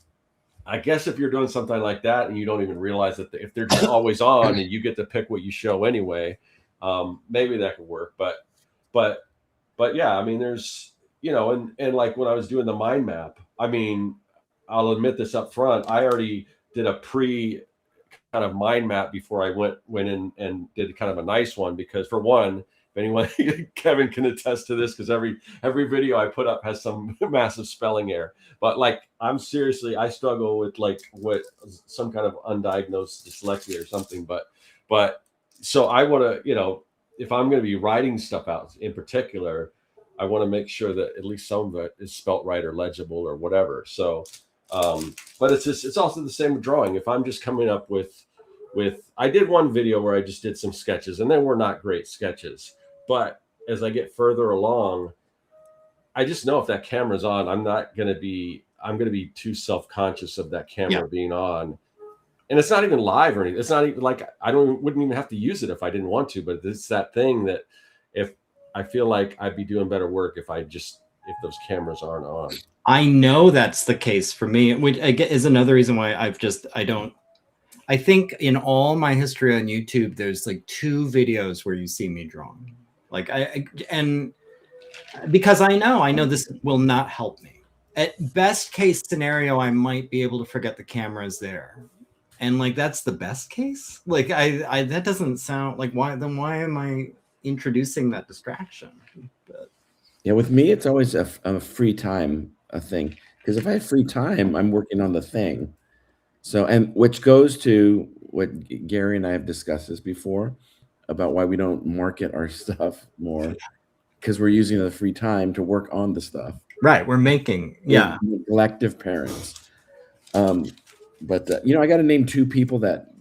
Speaker 2: I guess if you're doing something like that and you don't even realize that if they're just always on and you get to pick what you show anyway, maybe that could work. But yeah, I mean, there's, and like when I was doing the mind map, I mean, I'll admit this up front, I already did a kind of mind map before I went in and did kind of a nice one, because for one, if anyone, Kevin can attest to this, because every video I put up has some massive spelling error. But like, I struggle with like some kind of undiagnosed dyslexia or something. But so I want to, if I'm going to be writing stuff out in particular, I want to make sure that at least some of it is spelt right or legible or whatever. So, but it's also the same with drawing. If I'm just coming up with, I did one video where I just did some sketches and they were not great sketches. But as I get further along, I just know if that camera's on, I'm going to be too self-conscious of that camera being on. And it's not even live or anything. It's not even like wouldn't even have to use it if I didn't want to, but it's that thing that if I feel like I'd be doing better work if if those cameras aren't on.
Speaker 4: I know that's the case for me, which is another reason why I think in all my history on YouTube, there's like 2 videos where you see me drawing. Like and because I know this will not help me. At best case scenario, I might be able to forget the camera is there. And like, that's the best case. Like I that doesn't sound like why am I introducing that distraction? But
Speaker 3: yeah, with me, it's always a free time thing. Because if I have free time, I'm working on the thing. So, and which goes to what Gary and I have discussed this before about why we don't market our stuff more, because we're using the free time to work on the stuff.
Speaker 4: Right. We're making,
Speaker 3: collective parents. But I got to name 2 people that,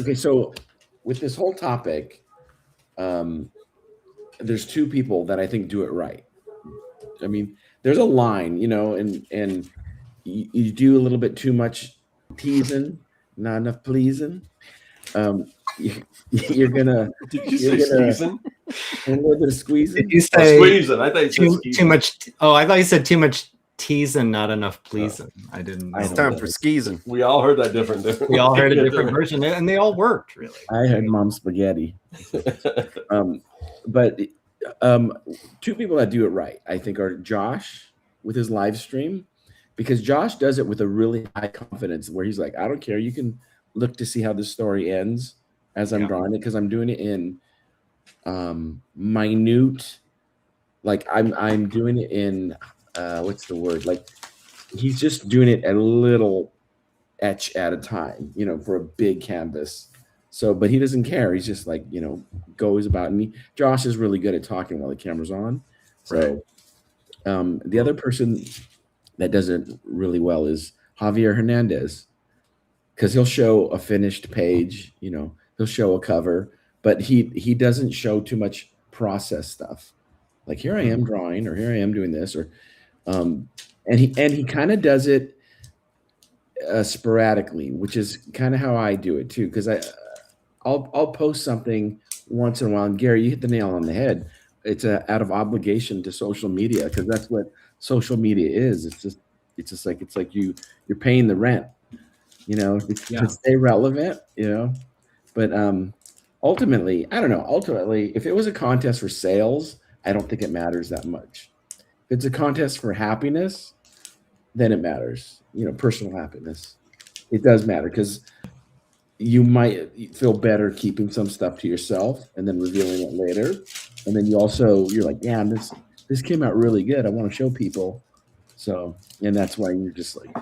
Speaker 3: okay. So with this whole topic, there's 2 people that I think do it right. I mean, there's a line, and you do a little bit too much teasing, not enough pleasing. You're gonna.
Speaker 2: Did you say squeezing?
Speaker 3: A little bit of squeezing.
Speaker 4: Did you say
Speaker 2: squeezing? I thought you said
Speaker 4: too much. Oh, I thought you said too much teasing, not enough pleasing. I didn't.
Speaker 1: It's time for skeezing.
Speaker 2: We all heard that different.
Speaker 4: We all heard a different version, and they all worked really.
Speaker 3: I had mom spaghetti. But 2 people that do it right, I think, are Josh with his live stream, because Josh does it with a really high confidence where he's like, I don't care. You can look to see how the story ends as I'm drawing it, because I'm doing it in minute, like I'm doing it in what's the word? Like he's just doing it a little etch at a time, for a big canvas. So, but he doesn't care. He's just like, goes about me. Josh is really good at talking while the camera's on. So the other person that does it really well is Javier Hernandez, because he'll show a finished page, he'll show a cover, but he doesn't show too much process stuff. Like, here I am drawing, or here I am doing this, or and he kind of does it sporadically, which is kind of how I do it too, because I'll post something once in a while. And Gary, you hit the nail on the head. It's out of obligation to social media, because that's what social media is. It's like you're paying the rent, to stay relevant, But ultimately, I don't know. Ultimately, if it was a contest for sales, I don't think it matters that much. If it's a contest for happiness, then it matters. Personal happiness. It does matter, because you might feel better keeping some stuff to yourself and then revealing it later. And then you're like, yeah, this came out really good. I want to show people. So, and that's why you're just like,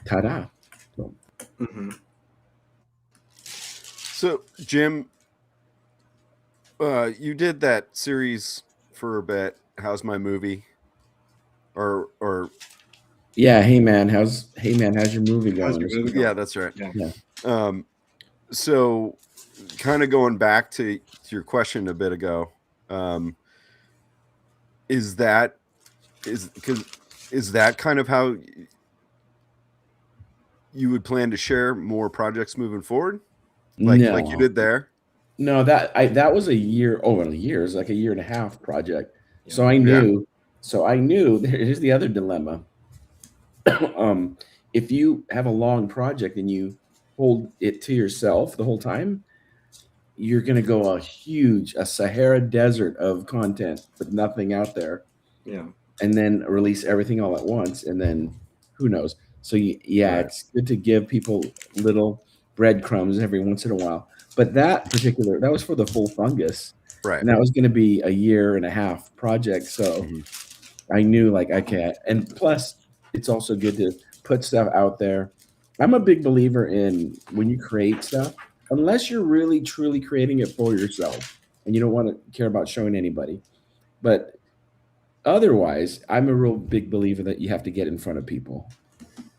Speaker 3: ta-da. So,
Speaker 1: So, Jim, you did that series for a bit. How's my movie? Or
Speaker 3: yeah. Hey man, how's your movie going?
Speaker 4: How's your movie going?
Speaker 1: yeah, that's right.
Speaker 4: Yeah.
Speaker 1: So, kind of going back to your question a bit ago, is that kind of how you would plan to share more projects moving forward, like you did there?
Speaker 3: No, that was a year, over a year. It was like a year and a half project.
Speaker 4: Yeah.
Speaker 3: So I knew. So I knew. Here's the other dilemma. If you have a long project and you hold it to yourself the whole time, you're going to go a Sahara desert of content with nothing out there.
Speaker 4: Yeah.
Speaker 3: And then release everything all at once, and then who knows? So yeah,
Speaker 1: Right.
Speaker 3: It's good to give people little breadcrumbs every once in a while. But that was for the full fungus,
Speaker 1: Right.
Speaker 3: and that was going to be a year and a half project. So I knew, like, I can't. And plus, it's also good to put stuff out there. I'm a big believer in when you create stuff, unless you're really truly creating it for yourself and you don't want to care about showing anybody, but otherwise, I'm a real big believer that you have to get in front of people.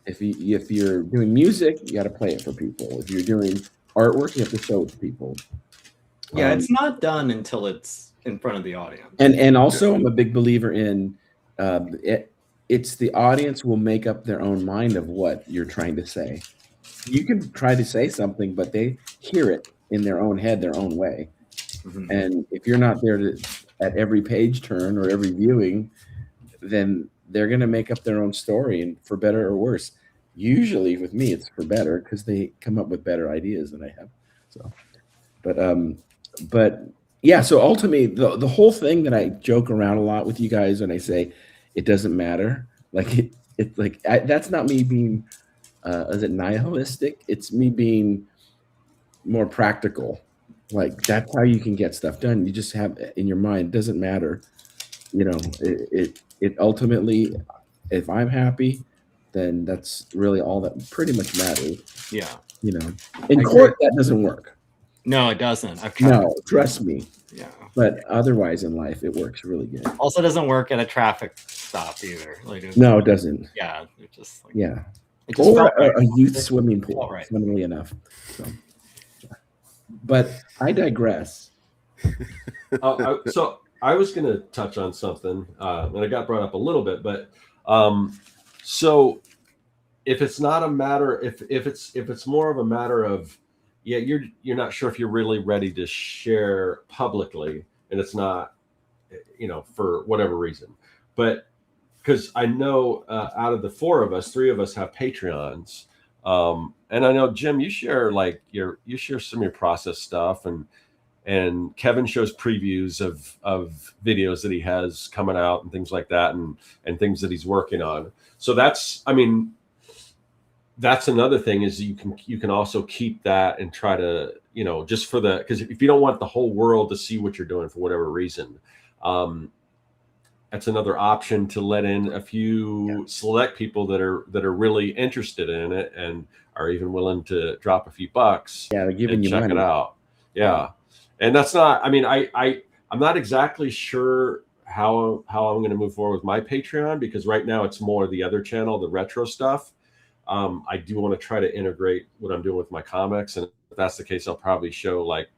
Speaker 3: If you're doing music, you got to play it for people. If you're doing artwork, you have to show it to people.
Speaker 4: Yeah, it's not done until it's in front of the audience.
Speaker 3: And also, I'm a big believer in it's the audience will make up their own mind of what you're trying to say. You can try to say something, but they hear it in their own head, their own way. And if you're not there at every page turn or every viewing, then they're going to make up their own story, and for better or worse. Usually with me, it's for better because they come up with better ideas than I have. So, but yeah, so ultimately the whole thing that I joke around a lot with you guys and I say it doesn't matter. Like it's like that's not me being is it nihilistic? It's me being more practical. Like that's how you can get stuff done. You just have in your mind, it doesn't matter. You know, it ultimately, if I'm happy, then that's really all that pretty much matters.
Speaker 4: Yeah.
Speaker 3: You know, in court that doesn't work.
Speaker 4: No, it doesn't. I've tried.
Speaker 3: No, trust me.
Speaker 4: Yeah.
Speaker 3: But otherwise in life, it works really good.
Speaker 4: Also, doesn't work at a traffic stop either. Like,
Speaker 3: no, it doesn't.
Speaker 4: Yeah, it just like,
Speaker 3: yeah.
Speaker 4: It just
Speaker 3: Or
Speaker 4: felt
Speaker 3: a youth swimming pool,
Speaker 4: right.
Speaker 3: funnily enough. So, but I digress.
Speaker 2: So I was going to touch on something, and I got brought up a little bit, but so if it's not a matter, if it's more of a matter of, yeah, you're not sure if you're really ready to share publicly, and it's not, you know, for whatever reason, but because I know out of the four of us, three of us have Patreons, and I know Jim, you share you share some of your process stuff, and Kevin shows previews of videos that he has coming out and things like that, and things that he's working on. So that's, I mean, that's another thing is you can also keep that and try to, you know, just for the, because if you don't want the whole world to see what you're doing for whatever reason, that's another option to let in a few select people that are really interested in it and are even willing to drop a few bucks.
Speaker 3: Yeah, they're giving you
Speaker 2: check
Speaker 3: money.
Speaker 2: it out. Yeah. And that's not, I mean, I'm not exactly sure how I'm going to move forward with my Patreon, because right now it's more the other channel, the retro stuff. I do want to try to integrate what I'm doing with my comics. And if that's the case, I'll probably show like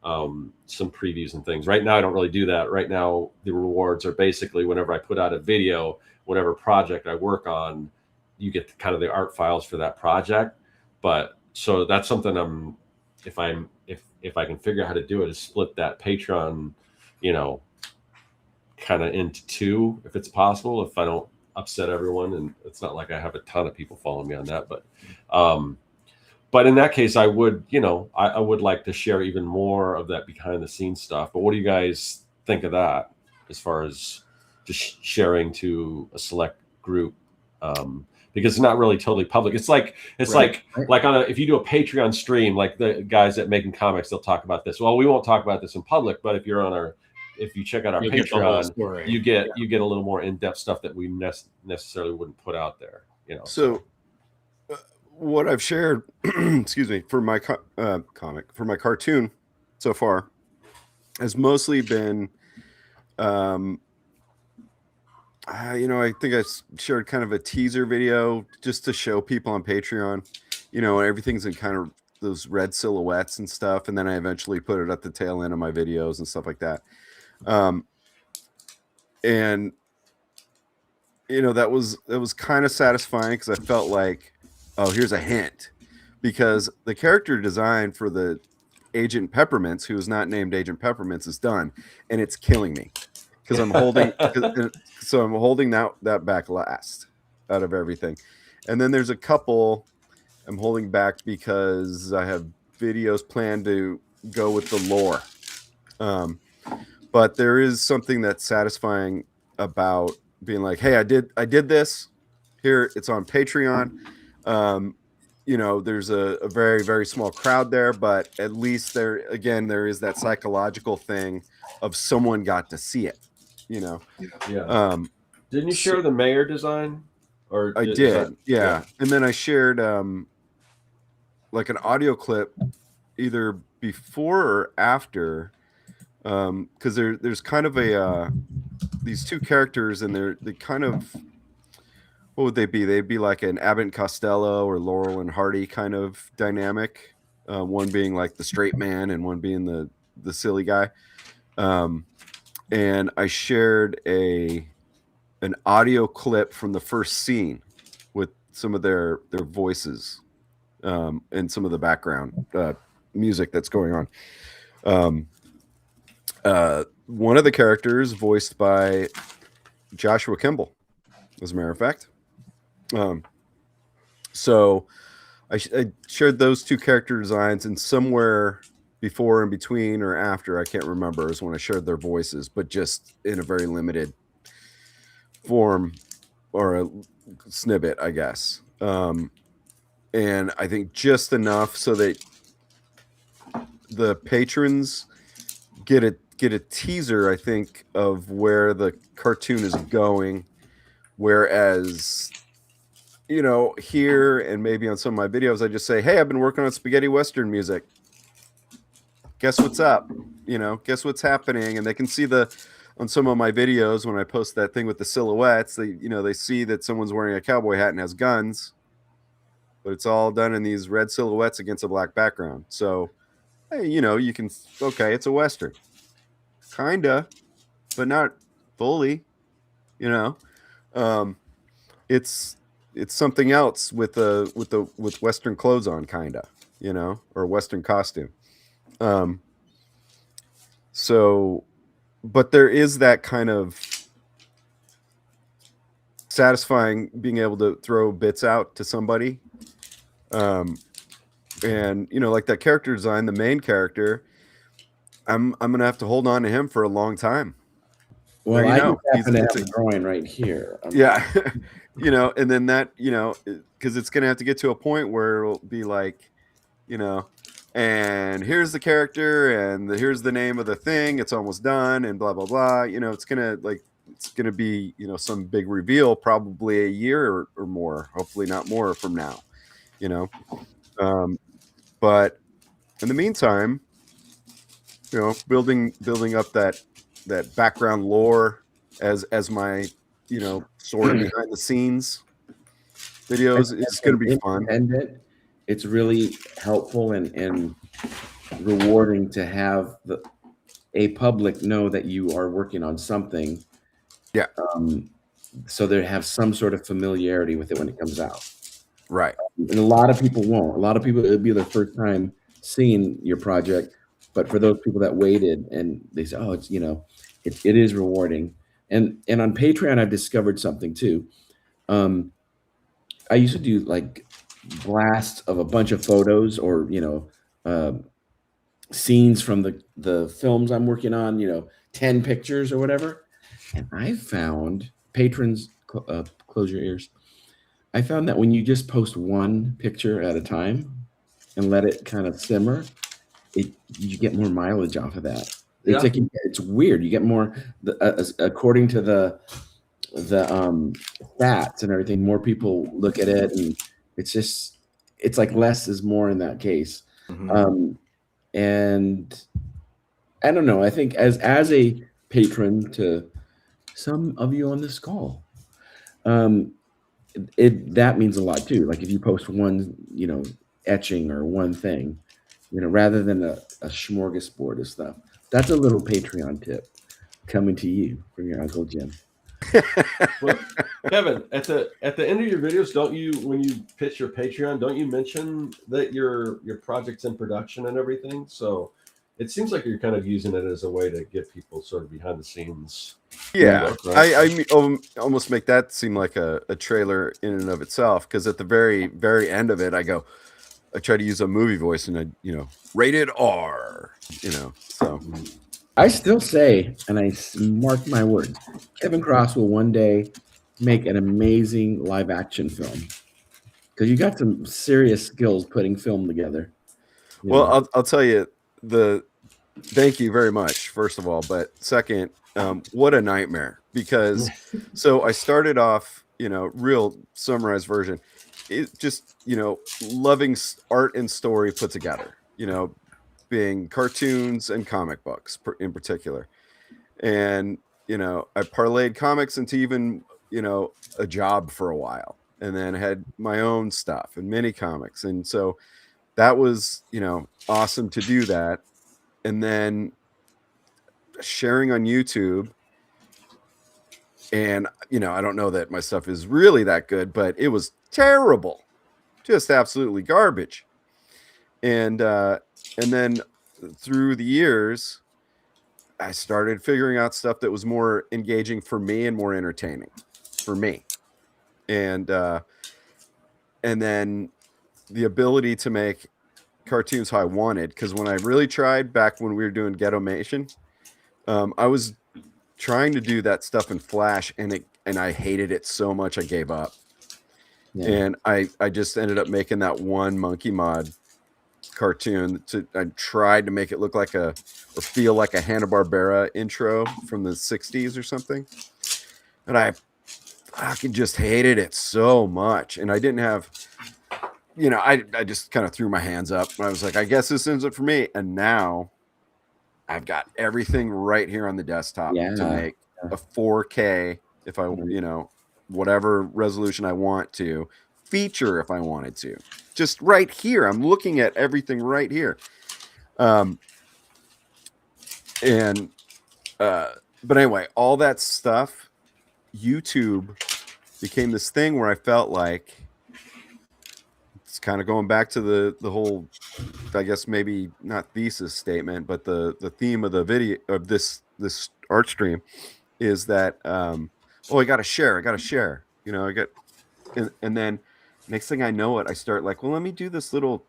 Speaker 2: some previews and things. Right now, I don't really do that. Right now, the rewards are basically whenever I put out a video, whatever project I work on, you get kind of the art files for that project. But so that's something if I can figure out how to do it, is split that Patreon, you know, kind of into two, if it's possible, if I don't upset everyone. And it's not like I have a ton of people following me on that, but in that case, I would, you know, I would like to share even more of that behind the scenes stuff. But what do you guys think of that as far as just sharing to a select group? Because it's not really totally public. It's like on if you do a Patreon stream, like the guys at Making Comics, they'll talk about this. Well, we won't talk about this in public, but if you're on our if you check out our
Speaker 4: You'll get the whole
Speaker 2: Patreon,
Speaker 4: story.
Speaker 2: you get a little more in-depth stuff that we necessarily wouldn't put out there. You know.
Speaker 1: So what I've shared, excuse me, for my comic, for my cartoon so far has mostly been, I think I shared kind of a teaser video just to show people on Patreon, everything's in kind of those red silhouettes and stuff. And then I eventually put it at the tail end of my videos and stuff like that. And that was kind of satisfying because I felt like, oh, here's a hint, because the character design for the Agent Peppermints, who is not named Agent Peppermints, is done, and it's killing me because I'm holding that back last out of everything. And then there's a couple I'm holding back because I have videos planned to go with the lore. But there is something that's satisfying about being like, hey, I did this. Here, it's on Patreon. There's a very, very small crowd there, but at least there is that psychological thing of someone got to see it,
Speaker 2: Yeah. Didn't you
Speaker 1: so-
Speaker 2: share the mayor design? Or
Speaker 1: I did, yeah. And then I shared like an audio clip either before or after, because there's kind of a these two characters, and they kind of, what would they be? They'd be like an Abbott and Costello or Laurel and Hardy kind of dynamic. One being like the straight man, and one being the silly guy. And I shared an audio clip from the first scene with some of their voices, and some of the background music that's going on. One of the characters voiced by Joshua Kimball, as a matter of fact. So I shared those two character designs, and somewhere before, in between, or after, I can't remember, is when I shared their voices, but just in a very limited form or a snippet, I guess. And I think just enough so that the patrons get a teaser, I think, of where the cartoon is going. Whereas, here and maybe on some of my videos, I just say, hey, I've been working on spaghetti Western music. Guess what's up? Guess what's happening? And they can see on some of my videos, when I post that thing with the silhouettes, they see that someone's wearing a cowboy hat and has guns, but it's all done in these red silhouettes against a black background. So, hey, you can, okay, it's a Western. Kinda, but not fully, it's something else with Western clothes on, kinda, or Western costume. So, but there is that kind of satisfying being able to throw bits out to somebody. And like that character design, the main character, I'm gonna have to hold on to him for a long time.
Speaker 3: Well, I just happen to have
Speaker 1: it's
Speaker 3: a drawing right here.
Speaker 1: Yeah. And then that, because it's gonna have to get to a point where it'll be like, and here's the character, and here's the name of the thing, it's almost done, and blah blah blah. It's gonna be some big reveal, probably a year or more, hopefully not more from now. But in the meantime, building up that background lore as my sort of behind the scenes videos is going to be fun.
Speaker 3: It's really helpful and rewarding to have a public know that you are working on something.
Speaker 1: Yeah.
Speaker 3: So they have some sort of familiarity with it when it comes out.
Speaker 1: Right.
Speaker 3: And a lot of people won't. A lot of people, it'll be their first time seeing your project. But for those people that waited and they say, oh, it's, it is rewarding. And on Patreon, I've discovered something too. I used to do like blasts of a bunch of photos or, scenes from the films I'm working on, 10 pictures or whatever. And I found, patrons, close your ears. I found that when you just post one picture at a time and let it kind of simmer, you get more mileage off of that. It's like it's weird. You get more according to the stats and everything. More people look at it, and it's like less is more in that case. And I don't know. I think as a patron to some of you on this call, that means a lot too. Like if you post one, etching or one thing, rather than a smorgasbord of stuff. That's a little Patreon tip coming to you from your Uncle Jim.
Speaker 2: Well, Kevin, at the end of your videos, don't you, when you pitch your Patreon, don't you mention that your project's in production and everything? So it seems like you're kind of using it as a way to get people sort of behind the scenes.
Speaker 1: Yeah,
Speaker 2: look, right?
Speaker 1: I almost make that seem like a trailer in and of itself, because at the very end of it, I try to use a movie voice, and I rated R, so.
Speaker 3: I still say, and I mark my words, Kevin Cross will one day make an amazing live action film, because you got some serious skills putting film together.
Speaker 1: Well, I'll tell you, thank you very much, first of all, but second, what a nightmare, because so I started off, real summarized version, it just, loving art and story put together, being cartoons and comic books in particular. And, I parlayed comics into even, a job for a while, and then had my own stuff and mini comics. And so that was, awesome to do that. And then sharing on YouTube. And, I don't know that my stuff is really that good, but it was terrible, just absolutely garbage. And then through the years, I started figuring out stuff that was more engaging for me and more entertaining for me. And then the ability to make cartoons how I wanted, because when I really tried back when we were doing Ghettomation, I was trying to do that stuff in Flash, and I hated it so much I gave up. Yeah. And I just ended up making that one Monkey Mod cartoon. I tried to make it look like or feel like a Hanna-Barbera intro from the 60s or something. And I fucking just hated it so much. And I didn't have, I just kind of threw my hands up. And I was like, I guess this isn't for me. And now I've got everything right here on the desktop to make a 4K if I, whatever resolution I want to, feature if I wanted to. Just right here. I'm looking at everything right here. But anyway, all that stuff, YouTube became this thing where I felt like it's kind of going back to the whole, I guess maybe not thesis statement, but the theme of the video of this art stream is that, I got to share. And then next thing I know I start like, well, let me do this little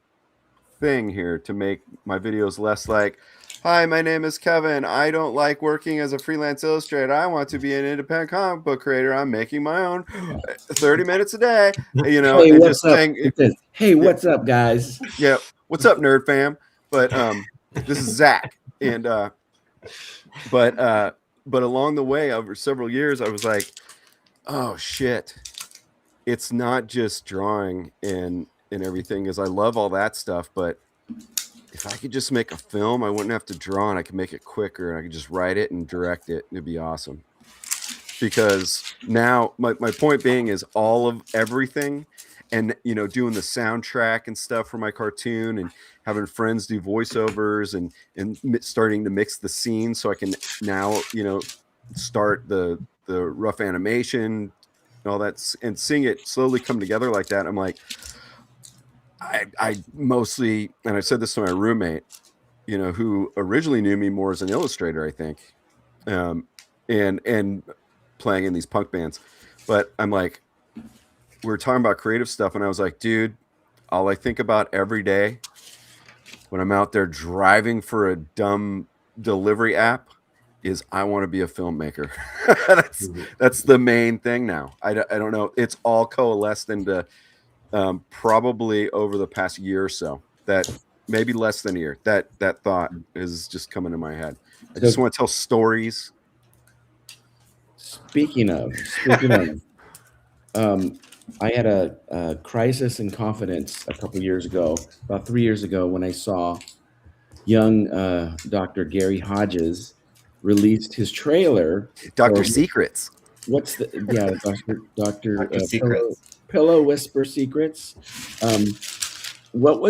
Speaker 1: thing here to make my videos less like, hi, my name is Kevin. I don't like working as a freelance illustrator. I want to be an independent comic book creator. I'm making my own 30 minutes a day,
Speaker 3: Hey,
Speaker 1: and
Speaker 3: what's
Speaker 1: just
Speaker 3: up?
Speaker 1: saying,
Speaker 3: hey, what's up, guys?
Speaker 1: Yeah. What's up, nerd fam? But this is Zach. And but along the way, over several years, I was like, oh shit, it's not just drawing and everything, as I love all that stuff, but if I could just make a film, I wouldn't have to draw, and I could make it quicker, and I could just write it and direct it, and it'd be awesome. Because now my point being is all of everything, and doing the soundtrack and stuff for my cartoon, and having friends do voiceovers, and starting to mix the scenes so I can now start the rough animation and all that, and seeing it slowly come together like that. I'm like, I mostly, and I said this to my roommate, who originally knew me more as an illustrator, I think, and playing in these punk bands. But I'm like, we were talking about creative stuff, and I was like, dude, all I think about every day when I'm out there driving for a dumb delivery app is I want to be a filmmaker. That's the main thing now. I don't know. It's all coalesced into probably over the past year or so that maybe less than a year. That thought is just coming to my head. I
Speaker 3: So-
Speaker 1: just want to tell stories.
Speaker 3: Speaking of, I had a crisis in confidence a couple years ago, about 3 years ago, when I saw young Dr. Gary Hodges released his trailer.
Speaker 1: Dr.
Speaker 3: for-
Speaker 1: Secrets.
Speaker 3: What's the Dr.
Speaker 4: Dr. Secrets.
Speaker 3: Pillow Whisper Secrets? What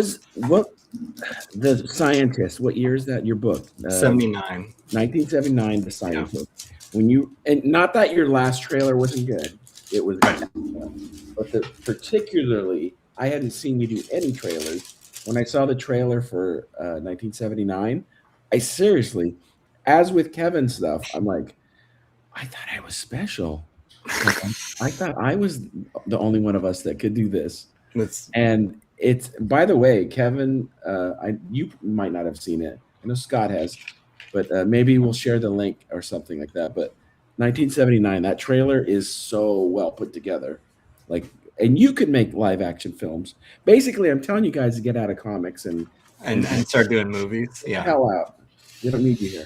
Speaker 3: the scientist? What year is that? Your book?
Speaker 4: 79.
Speaker 3: 1979. The Scientist. When you, and not that your last trailer wasn't good, it was, but particularly, I hadn't seen you do any trailers. When I saw the trailer for 1979, I seriously, as with Kevin's stuff, I'm like, I thought I was special. Like, I thought I was the only one of us that could do this. And it's, by the way, Kevin, you might not have seen it. I know Scott has, but maybe we'll share the link or something like that. But 1979, that trailer is so well put together. Like, and you could make live action films. Basically, I'm telling you guys to get out of comics and
Speaker 4: start doing movies. Yeah.
Speaker 3: hell out. We don't need you here.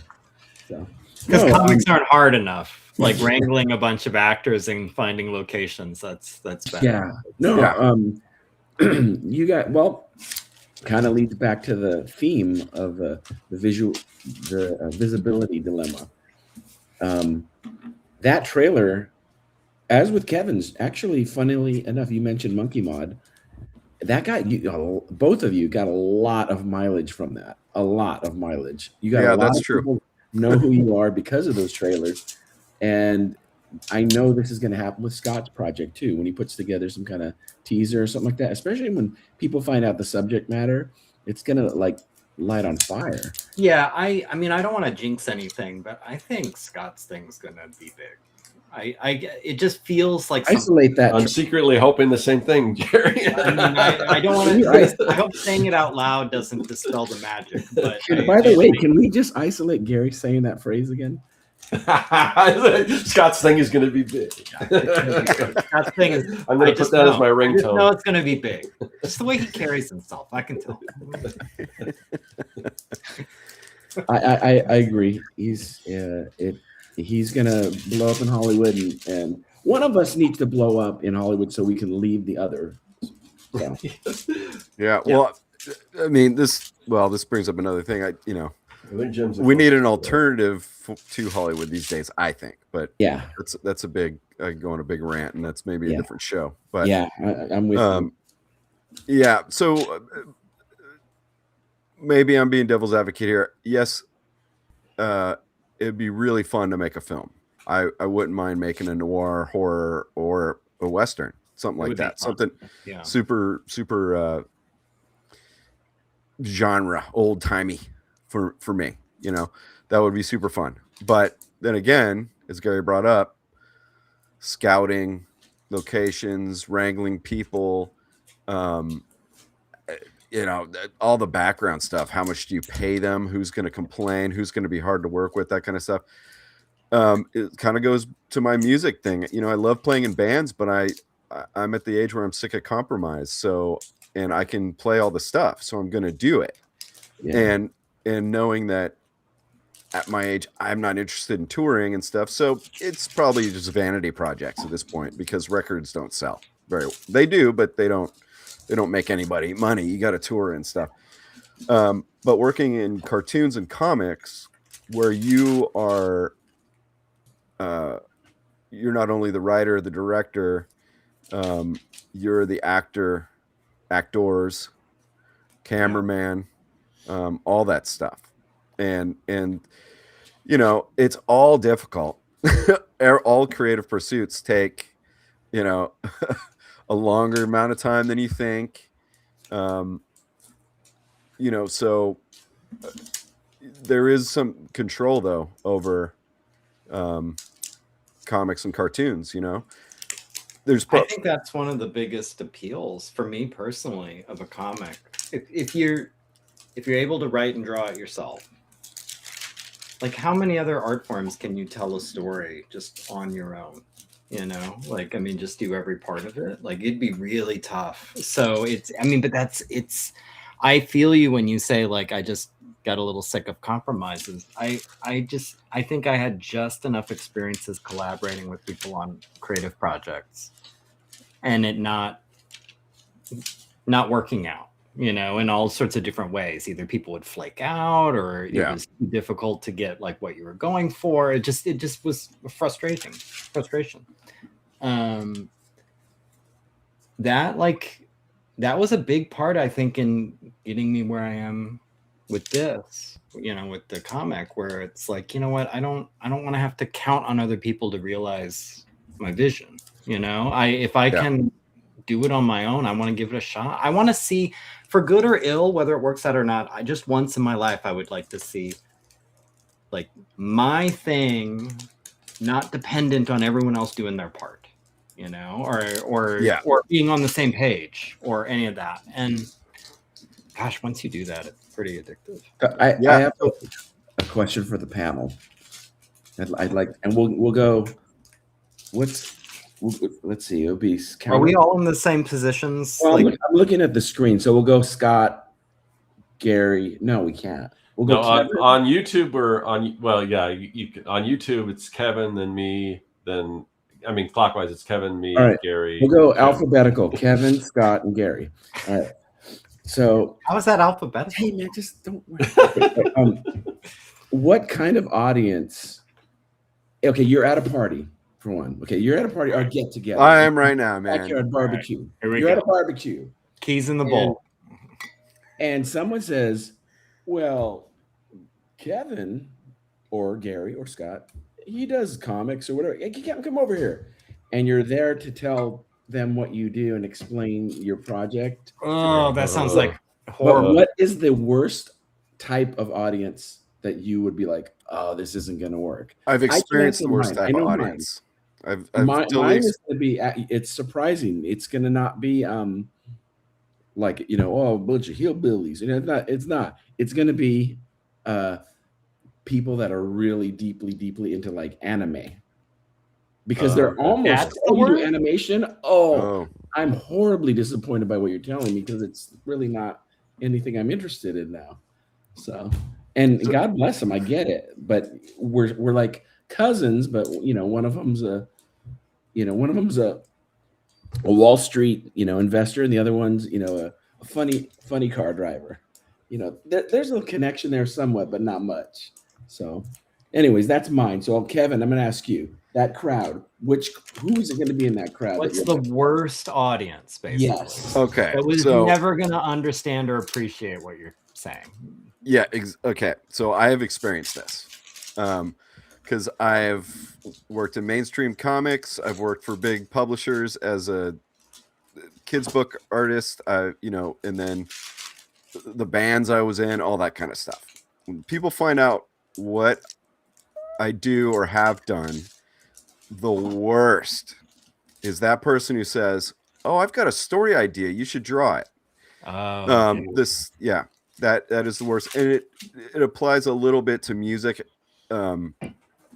Speaker 3: So,
Speaker 4: Because comics aren't hard enough. Like wrangling a bunch of actors and finding locations. That's better.
Speaker 3: Yeah. No. You got, well, kind of leads back to the theme of the visibility dilemma. That trailer, as with Kevin's, actually, funnily enough, you mentioned Monkey Mod. That got you, both of you got a lot of mileage from that. A lot of mileage. You got a lot
Speaker 1: that's
Speaker 3: of
Speaker 1: true.
Speaker 3: people know who you are because of those trailers, and I know this is going to happen with Scott's project too, when he puts together some kind of teaser or something like that. Especially when people find out the subject matter, it's going to like light on fire.
Speaker 4: Yeah, I mean, I don't want to jinx anything, but I think Scott's thing's gonna be big. It just feels like
Speaker 3: Isolate that.
Speaker 2: I'm secretly hoping the same thing, Jerry.
Speaker 4: I mean, I don't want to. I hope saying it out loud doesn't dispel the magic. But
Speaker 3: By the way, can we just isolate Gary saying that phrase again?
Speaker 2: Scott's thing is going to be big.
Speaker 4: Scott's thing is,
Speaker 2: I'm going to put that as my
Speaker 4: I just know
Speaker 2: ringtone.
Speaker 4: it's going to be big. Just the way he carries himself, I can tell.
Speaker 3: I agree. He's gonna blow up in Hollywood, and one of us needs to blow up in Hollywood so we can leave the other. So,
Speaker 1: Yeah. Well, I mean, this brings up another thing. We need an alternative to Hollywood these days, I think. But
Speaker 3: yeah,
Speaker 1: that's a big going a big rant, and that's maybe a different show. But
Speaker 3: yeah, I'm with you.
Speaker 1: Yeah. So maybe I'm being devil's advocate here. Yes, it'd be really fun to make a film. I wouldn't mind making a noir, horror, or a western, something like that. Something super genre, old timey for me. That would be super fun. But then again, as Gary brought up, scouting locations, wrangling people, all the background stuff. How much do you pay them? Who's going to complain? Who's going to be hard to work with? That kind of stuff. It kind of goes to my music thing. I love playing in bands, but I'm at the age where I'm sick of compromise. So, and I can play all the stuff, so I'm going to do it. Yeah. And knowing that at my age, I'm not interested in touring and stuff. So it's probably just vanity projects at this point, because records don't sell they do, but they don't make anybody money. You got to tour and stuff. But working in cartoons and comics, where you are, you're not only the writer, the director, you're the actors, cameraman, all that stuff. And it's all difficult. All creative pursuits take, a longer amount of time than you think. So there is some control though over comics and cartoons. I
Speaker 4: think that's one of the biggest appeals for me personally of a comic. If you're able to write and draw it yourself, like how many other art forms can you tell a story just on your own? Just do every part of it. Like it'd be really tough. So but I feel you when you say like I just got a little sick of compromises. I think I had just enough experiences collaborating with people on creative projects and it not working out, you know, in all sorts of different ways. Either people would flake out or it was difficult to get like what you were going for. It just was frustration. That was a big part, I think, in getting me where I am with this, you know, with the comic, where it's like, you know what, I don't want to have to count on other people to realize my vision. You know, if I can do it on my own, I want to give it a shot. I want to see, for good or ill, whether it works out or not. I just once in my life, I would like to see like my thing not dependent on everyone else doing their part, you know, or being on the same page or any of that. And gosh, once you do that, it's pretty addictive.
Speaker 3: I have a question for the panel. I'd like, and we'll go. Let's see. It'll be.
Speaker 4: Are we all in the same positions?
Speaker 3: Well, I'm looking at the screen, so we'll go Scott, Gary. No, we can't. We'll go
Speaker 2: on YouTube or on. You can, on YouTube it's Kevin, then me, then clockwise it's Kevin, me,
Speaker 3: right.
Speaker 2: Gary.
Speaker 3: We'll go alphabetical: Kevin, Scott, and Gary. All right. So
Speaker 4: how is that alphabetical?
Speaker 3: Hey man, just don't worry. What kind of audience? Okay, you're at a party. For one, okay, you're at a party or get together.
Speaker 1: I am right now, man.
Speaker 3: Backyard barbecue.
Speaker 4: Right. Here we
Speaker 3: You're
Speaker 4: go.
Speaker 3: at a barbecue.
Speaker 4: Keys in the bowl.
Speaker 3: And someone says, "Well, Kevin, or Gary, or Scott, he does comics or whatever. He can't come over here." And you're there to tell them what you do and explain your project.
Speaker 4: Oh, that sounds like horrible.
Speaker 3: But what is the worst type of audience that you would be like, "Oh, this isn't going to work"?
Speaker 1: I've experienced the worst type of audience.
Speaker 3: Mine is going to be. It's surprising. It's going to not be like, you know, a bunch of hillbillies. You know, it's not. It's going to be people that are really deeply into like anime, because they're almost into animation. I'm horribly disappointed by what you're telling me, because it's really not anything I'm interested in now. So God bless them. I get it, but we're like cousins, but you know, one of them's a Wall Street, you know, investor, and the other one's, you know, a funny car driver. You know, there's a little connection there somewhat, but not much. So anyways, that's mine. So Kevin, I'm going to ask you, that crowd, who is it going to be in that crowd?
Speaker 4: What's the worst audience, basically?
Speaker 3: Yes.
Speaker 1: Okay.
Speaker 4: That was never going to understand or appreciate what you're saying.
Speaker 1: Yeah. Okay. So I have experienced this. Because I've worked in mainstream comics. I've worked for big publishers as a kids book artist, you know, and then the bands I was in, all that kind of stuff. When people find out what I do or have done, the worst is that person who says, "Oh, I've got a story idea. You should draw it." That is the worst. And it applies a little bit to music.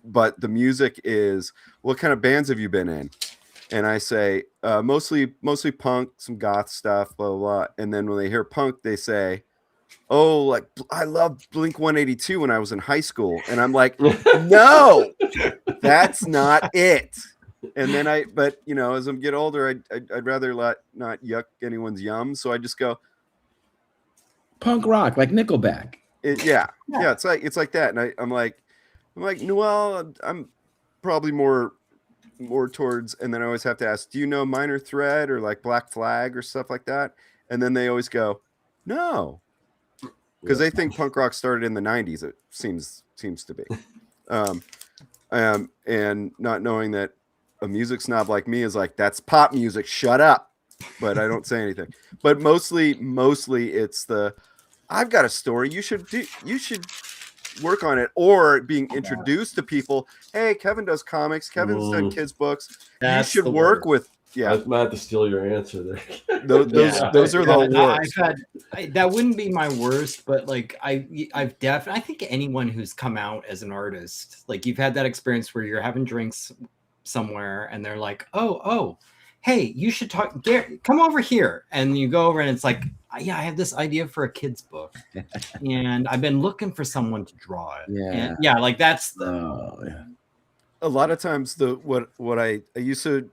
Speaker 1: But the music is, "What kind of bands have you been in?" And I say, mostly punk, some goth stuff, blah, blah, blah. And then when they hear punk, they say, "Oh, like I loved Blink-182 when I was in high school." And I'm like, no, that's not it. And then but you know, as I get older, I'd rather not yuck anyone's yum. So I just go
Speaker 3: punk rock, like Nickelback.
Speaker 1: Yeah. It's like that. And I'm like, well, I'm probably more towards, and then I always have to ask, "Do you know Minor Threat or like Black Flag or stuff like that?" And then they always go, "No," because they think punk rock started in the 90s. It seems to be, and not knowing that a music snob like me is like, "That's pop music. Shut up." But I don't say anything. But mostly it's the, "I've got a story. You should work on it," or being introduced to people. "Hey, Kevin does comics. Kevin's done kids books. You should work with." Yeah,
Speaker 2: I might have to steal your answer there.
Speaker 1: Those are the worst.
Speaker 4: That wouldn't be my worst, but like I've definitely, I think anyone who's come out as an artist, like you've had that experience where you're having drinks somewhere and they're like, oh, hey, you should talk. Come over here, and you go over and it's like, yeah, I have this idea for a kid's book, and I've been looking for someone to draw it.
Speaker 3: Yeah.
Speaker 4: And yeah, like that's the
Speaker 3: Oh, yeah.
Speaker 1: A lot of times what I used to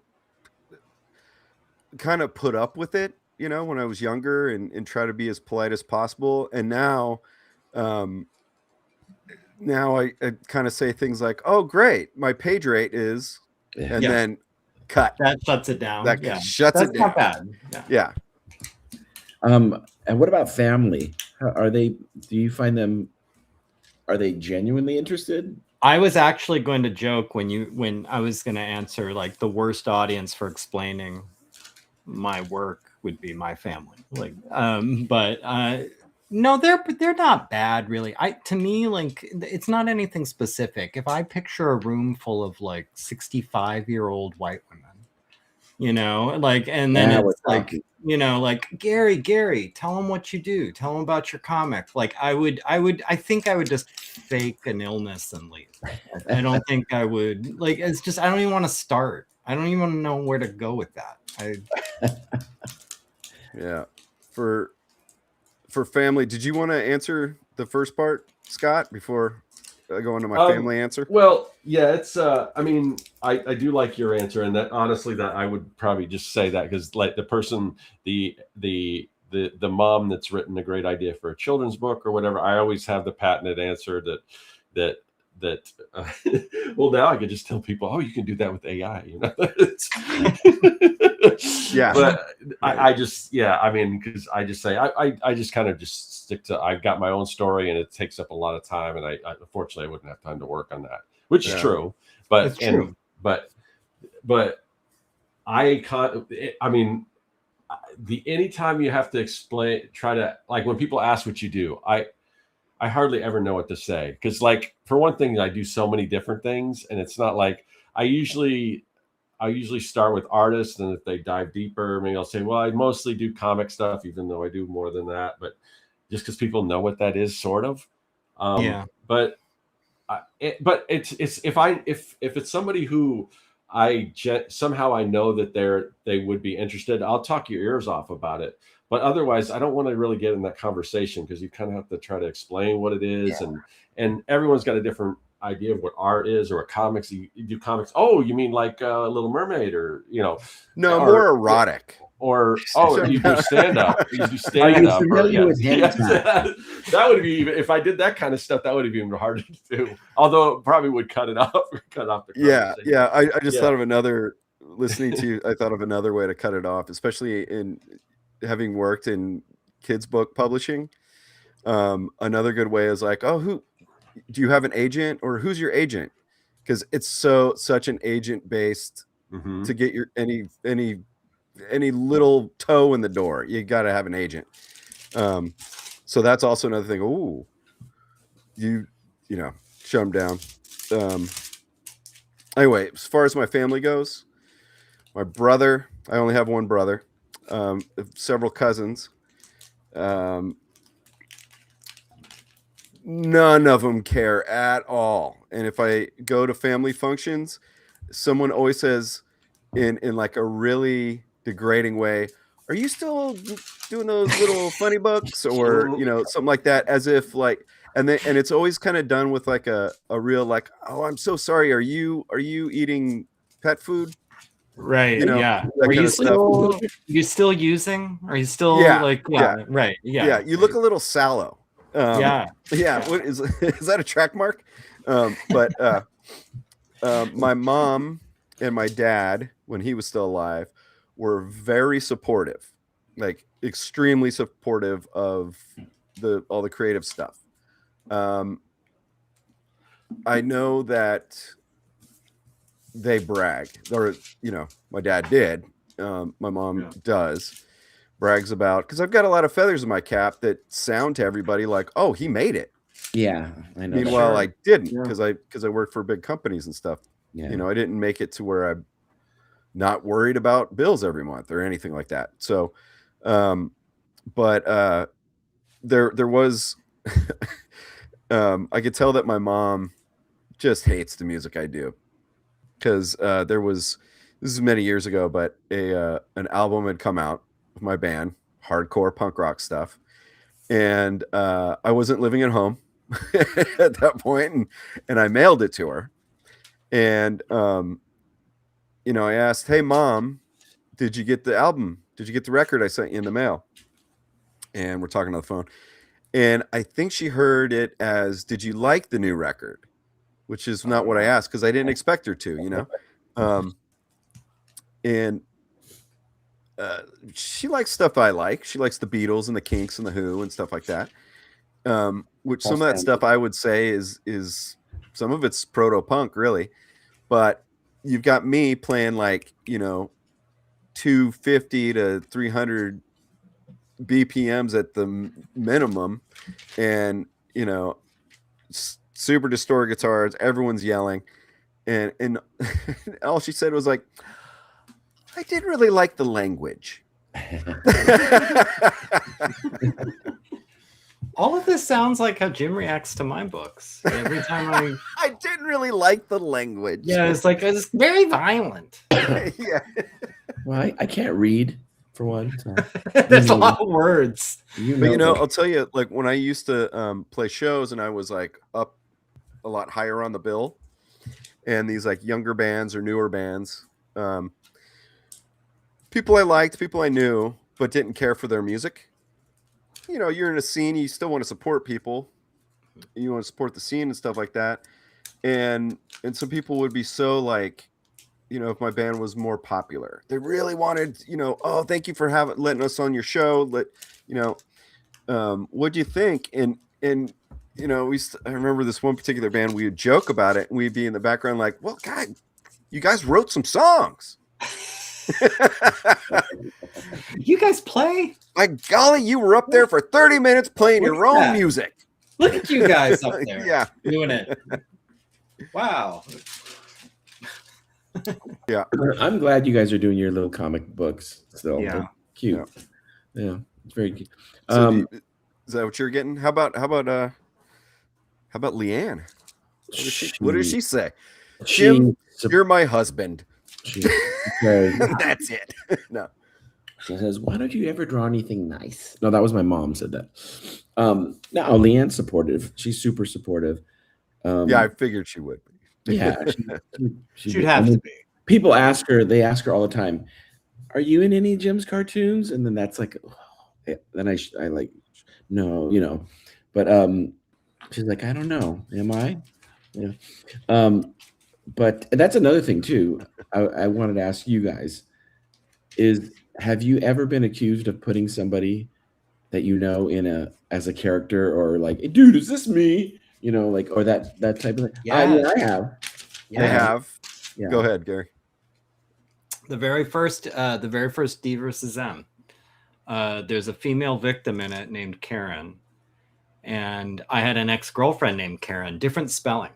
Speaker 1: kind of put up with it, you know, when I was younger and try to be as polite as possible. And um, now I kind of say things like, "Oh, great, my page rate is,"
Speaker 3: Yeah.
Speaker 1: and
Speaker 4: Yes.
Speaker 1: then cut.
Speaker 4: that shuts it down.
Speaker 1: That
Speaker 4: Yeah,
Speaker 1: shuts
Speaker 4: that's
Speaker 1: it down.
Speaker 4: not bad. Yeah.
Speaker 1: Yeah.
Speaker 3: And what about family? Are they? Do you find them? Are they genuinely interested?
Speaker 4: I was actually going to joke when I was going to answer, like, the worst audience for explaining my work would be my family. Like, but no, they're not bad really. To me, like, it's not anything specific. If I picture a room full of like 65-year-old white women, you know, like, and then
Speaker 3: Now we're
Speaker 4: it's like,
Speaker 3: talking.
Speaker 4: you know, like, Gary, tell them what you do. Tell them about your comic. Like, I think I would just fake an illness and leave. I don't think I would, like, it's just, I don't even want to start. I don't even know where to go with that.
Speaker 1: Yeah. For family, did you want to answer the first part, Scott, before I go into my family answer?
Speaker 2: Well, yeah, it's I mean, I do like your answer, and that honestly, that I would probably just say that because, like, the person, the mom that's written a great idea for a children's book or whatever, I always have the patented answer that well, now I could just tell people, oh, you can do that with AI, you know.
Speaker 1: Yeah.
Speaker 2: But I just, yeah, I mean, because I just say I just kind of just stick to, I've got my own story and it takes up a lot of time, and I unfortunately I wouldn't have time to work on that, which is true. But
Speaker 4: It's true.
Speaker 2: but I can't, I mean, anytime you have to explain, try to, like, when people ask what you do, I hardly ever know what to say, because, like, for one thing, I do so many different things, and it's not like I usually start with artists, and if they dive deeper, maybe I'll say, well, I mostly do comic stuff, even though I do more than that, but just because people know what that is, sort of.
Speaker 4: Yeah.
Speaker 2: But it's if it's somebody who somehow I know that they would be interested, I'll talk your ears off about it. But otherwise, I don't want to really get in that conversation, because you kind of have to try to explain what it is, and everyone's got a different idea of what art is, or a comics. You do comics. Oh, you mean like Little Mermaid, or, you know?
Speaker 1: No, more erotic.
Speaker 2: Or you do stand up. You do stand
Speaker 3: Are you
Speaker 2: up.
Speaker 3: familiar with
Speaker 2: Yes,
Speaker 3: hentai?
Speaker 2: that would be, even if I did that kind of stuff, that would be even harder to do. Although it probably would cut off the conversation.
Speaker 1: Yeah. I just thought of another, listening to you, I thought of another way to cut it off, especially in having worked in kids book publishing. Another good way is like, oh, who do you have, an agent, or who's your agent? Because it's such an agent based to get your any little toe in the door. You got to have an agent. So that's also another thing. Ooh, you know, shut them down. Anyway, as far as my family goes, my brother, I only have one brother, several cousins. None of them care at all. And if I go to family functions, someone always says in like a really degrading way, "Are you still doing those little funny books?" or, you know, something like that, as if like, and it's always kind of done with like a real, like, "Oh, I'm so sorry. Are you eating pet food?"
Speaker 4: Right.
Speaker 1: You know,
Speaker 4: yeah.
Speaker 1: that
Speaker 4: Are
Speaker 1: kind
Speaker 4: you
Speaker 1: of stuff.
Speaker 4: still using? Are you still like? Yeah. Right. Yeah.
Speaker 1: Yeah. You look a little sallow.
Speaker 4: Yeah.
Speaker 1: What is that, a track mark? But my mom and my dad, when he was still alive, were very supportive, like extremely supportive of all the creative stuff. I know that they brag, or, you know, my dad did. My mom does. Brags about, because I've got a lot of feathers in my cap that sound to everybody like, oh, he made it.
Speaker 3: Yeah, I know.
Speaker 1: Meanwhile, I didn't, because I worked for big companies and stuff.
Speaker 3: Yeah.
Speaker 1: You know, I didn't make it to where I'm not worried about bills every month or anything like that. So, but there was, I could tell that my mom just hates the music I do, because this is many years ago, but an album had come out of my band, hardcore punk rock stuff. And I wasn't living at home at that point, and I mailed it to her. And you know, I asked, "Hey, Mom, did you get the album? Did you get the record I sent you in the mail?" And we're talking on the phone, and I think she heard it as, "Did you like the new record?" Which is not what I asked, because I didn't expect her to, you know. And she likes stuff I like. She likes the Beatles and the Kinks and the Who and stuff like that. Which some of that stuff I would say is some of it's proto punk, really. But you've got me playing, like, you know, 250 to 300 BPMs at the minimum, and, you know, super distorted guitars. Everyone's yelling, and all she said was like, "I did really like the language."
Speaker 4: All of this sounds like how Jim reacts to my books. Every time
Speaker 1: I didn't really like the language.
Speaker 4: yeah, it's like it's very violent.
Speaker 1: Yeah.
Speaker 3: Well, I can't read, for one. So.
Speaker 4: There's a lot of words.
Speaker 1: But, you know, I'll tell you, like, when I used to play shows and I was like up a lot higher on the bill, and these like younger bands or newer bands, people I liked, people I knew, but didn't care for their music. You know, you're in a scene, you still want to support people. You want to support the scene and stuff like that. And some people would be so like, you know, if my band was more popular, they really wanted, you know, "Oh, thank you for letting us on your show. You know, what do you think?" And you know, I remember this one particular band, we would joke about it, and we'd be in the background like, "Well, God, you guys wrote some songs."
Speaker 4: You guys play?
Speaker 1: My golly, you were up there for 30 minutes playing your own music.
Speaker 4: Look at you guys up there.
Speaker 1: Yeah.
Speaker 4: Doing it. Wow.
Speaker 1: Yeah.
Speaker 3: I'm glad you guys are doing your little comic books still.
Speaker 4: Yeah.
Speaker 3: They're cute. Yeah, it's very cute.
Speaker 1: So is that what you're getting? How about Leanne? What does she say? Jim, you're my husband. That's it. No.
Speaker 3: She says, "Why don't you ever draw anything nice?" No, that was my mom said that. No, Leanne's supportive. She's super supportive.
Speaker 1: Yeah, I figured she would be.
Speaker 3: Yeah,
Speaker 4: She'd have to be.
Speaker 3: People ask her. They ask her all the time, "Are you in any Jim's cartoons?" And then that's like, oh. Then I like, no, you know. But she's like, "I don't know. Am I?" Yeah. But that's another thing too. I wanted to ask you guys is, have you ever been accused of putting somebody that you know as a character, or like, "Hey, dude, is this me?" You know, like, or that type of thing.
Speaker 4: Yeah.
Speaker 3: I have.
Speaker 1: I have.
Speaker 3: Yeah.
Speaker 1: Go ahead, Gary.
Speaker 4: The very first D versus M. There's a female victim in it named Karen, and I had an ex-girlfriend named Karen, different spelling.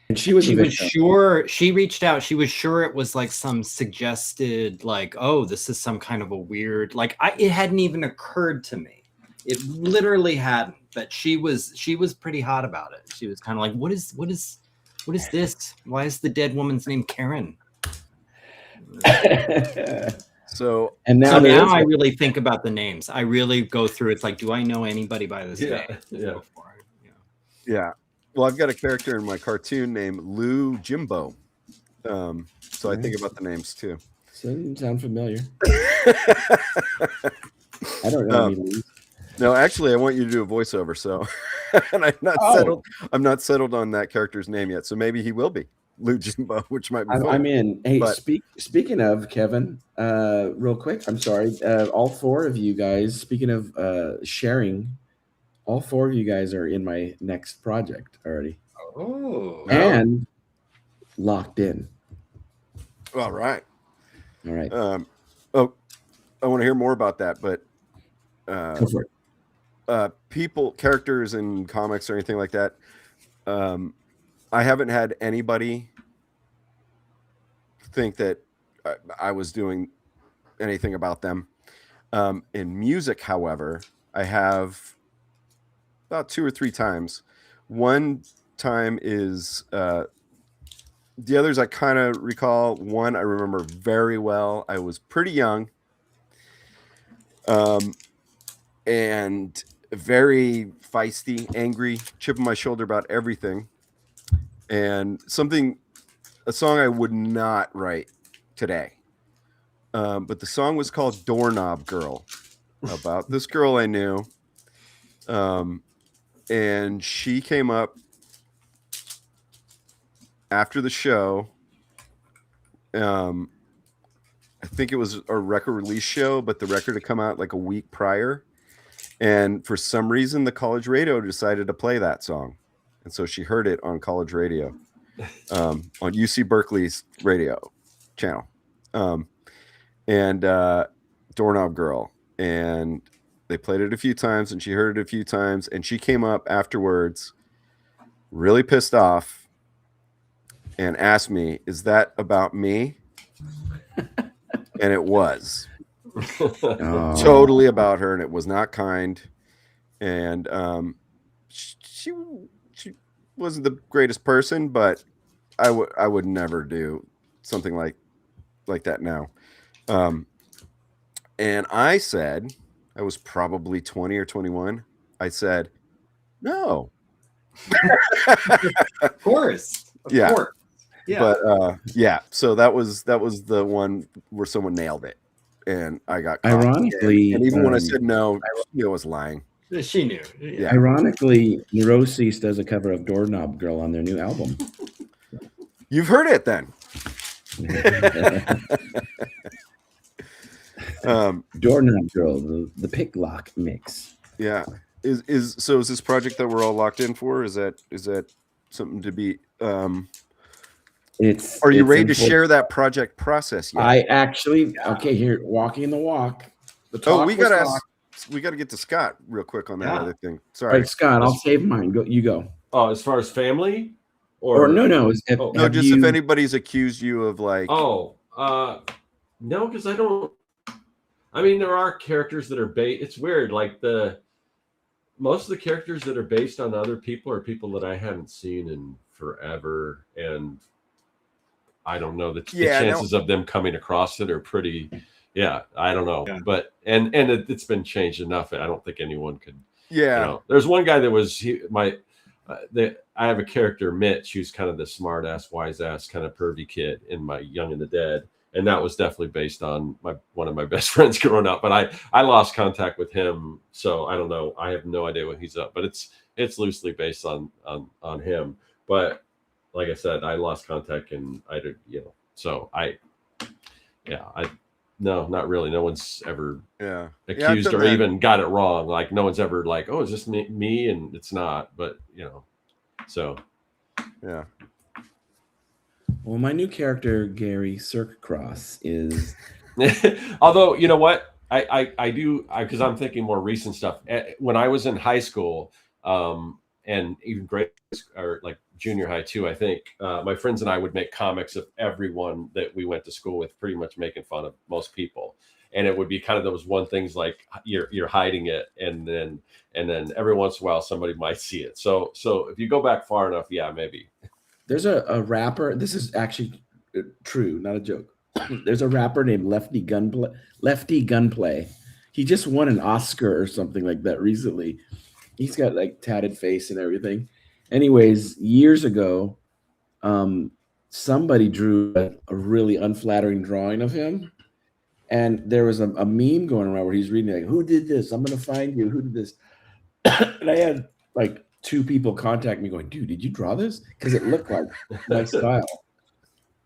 Speaker 3: And she was
Speaker 4: sure, she reached out. She was sure it was like some suggested, like, "Oh, this is some kind of a weird," like, it hadn't even occurred to me. It literally hadn't. But she was pretty hot about it. She was kind of like, what is this? Why is the dead woman's name Karen?
Speaker 1: So
Speaker 4: now I really think about the names. I really go through. It's like, do I know anybody by this name?
Speaker 2: Yeah.
Speaker 1: Yeah. Well, I've got a character in my cartoon named Lou Jimbo. So I think about the names too.
Speaker 3: Doesn't sound familiar. I don't know any Lou's.
Speaker 1: No, actually, I want you to do a voiceover. So, and I'm not settled on that character's name yet. So maybe he will be Lou Jimbo, which might be fun.
Speaker 3: I'm in. Hey, speaking of Kevin, real quick, I'm sorry. All four of you guys, speaking of sharing, all four of you guys are in my next project already.
Speaker 4: Oh.
Speaker 3: And locked in.
Speaker 1: All right.
Speaker 3: All right.
Speaker 1: I want to hear more about that, but
Speaker 3: go for it.
Speaker 1: People, characters in comics or anything like that. I haven't had anybody think that I was doing anything about them. In music, however, I have about 2 or 3 times. One time is the others I kind of recall. One I remember very well. I was pretty young. and very feisty, angry, chip on my shoulder about everything, and a song I would not write today. But the song was called Doorknob Girl, about this girl I knew. And she came up after the show. I think it was a record release show, but the record had come out like a week prior. And for some reason, the college radio decided to play that song. And so she heard it on college radio, on UC Berkeley's radio channel. And Doorknob Girl. And they played it a few times, and she heard it a few times. And she came up afterwards, really pissed off, and asked me, "Is that about me?" And it was. Totally about her, and it was not kind. And she wasn't the greatest person, but I would never do something like that now. And I said, I was probably 20 or 21. I said, no.
Speaker 4: Of course.
Speaker 1: Yeah.
Speaker 4: Course. Yeah.
Speaker 1: But yeah, so that was the one where someone nailed it, and I got caught.
Speaker 3: Ironically,
Speaker 1: and even when I said no, I was lying.
Speaker 4: She knew.
Speaker 1: Yeah.
Speaker 3: Ironically, Neurosis does a cover of Doorknob Girl on their new album.
Speaker 1: You've heard it then.
Speaker 3: Doorknob Girl, the pick lock mix.
Speaker 1: Yeah. Is this project that we're all locked in for? Is that something to be Are you ready to share that project process yet?
Speaker 3: I actually here, walking the walk.
Speaker 1: We gotta get to Scott real quick on that other thing. Sorry.
Speaker 3: All right, Scott, I'll save mine. You go.
Speaker 2: Oh, as far as family?
Speaker 3: Or no.
Speaker 1: If anybody's accused you of like
Speaker 2: no, because I don't. I mean, there are characters that are based. It's weird. Like most of the characters that are based on other people are people that I haven't seen in forever, and I don't know the chances of them coming across it are pretty. Yeah, I don't know, but and it's been changed enough. I don't think anyone could. Yeah, there's one guy that was I have a character, Mitch, who's kind of the smart ass, wise ass, kind of pervy kid in my Young and the Dead. And that was definitely based on one of my best friends growing up. But I lost contact with him, so I don't know. I have no idea what he's up. But it's loosely based on him. But like I said, I lost contact, and no, not really. No one's ever accused or even got it wrong. Like no one's ever like, oh, is this me? And it's not. But so
Speaker 1: yeah.
Speaker 3: Well, my new character, Gary Circross, is.
Speaker 2: Although, you know what? I do, because I'm thinking more recent stuff. When I was in high school, and even grade or like junior high too, I think my friends and I would make comics of everyone that we went to school with, pretty much making fun of most people. And it would be kind of those one things like you're hiding it, and then every once in a while somebody might see it. So if you go back far enough, yeah, maybe.
Speaker 3: There's a rapper. This is actually true, not a joke. There's a rapper named Lefty Gunplay. He just won an Oscar or something like that recently. He's got like tatted face and everything. Anyways, years ago, somebody drew a really unflattering drawing of him. And there was a meme going around where he's reading like, "Who did this? I'm going to find you. Who did this?" And I had like 2 people contact me going, "Dude, did you draw this?" Because it looked like my style.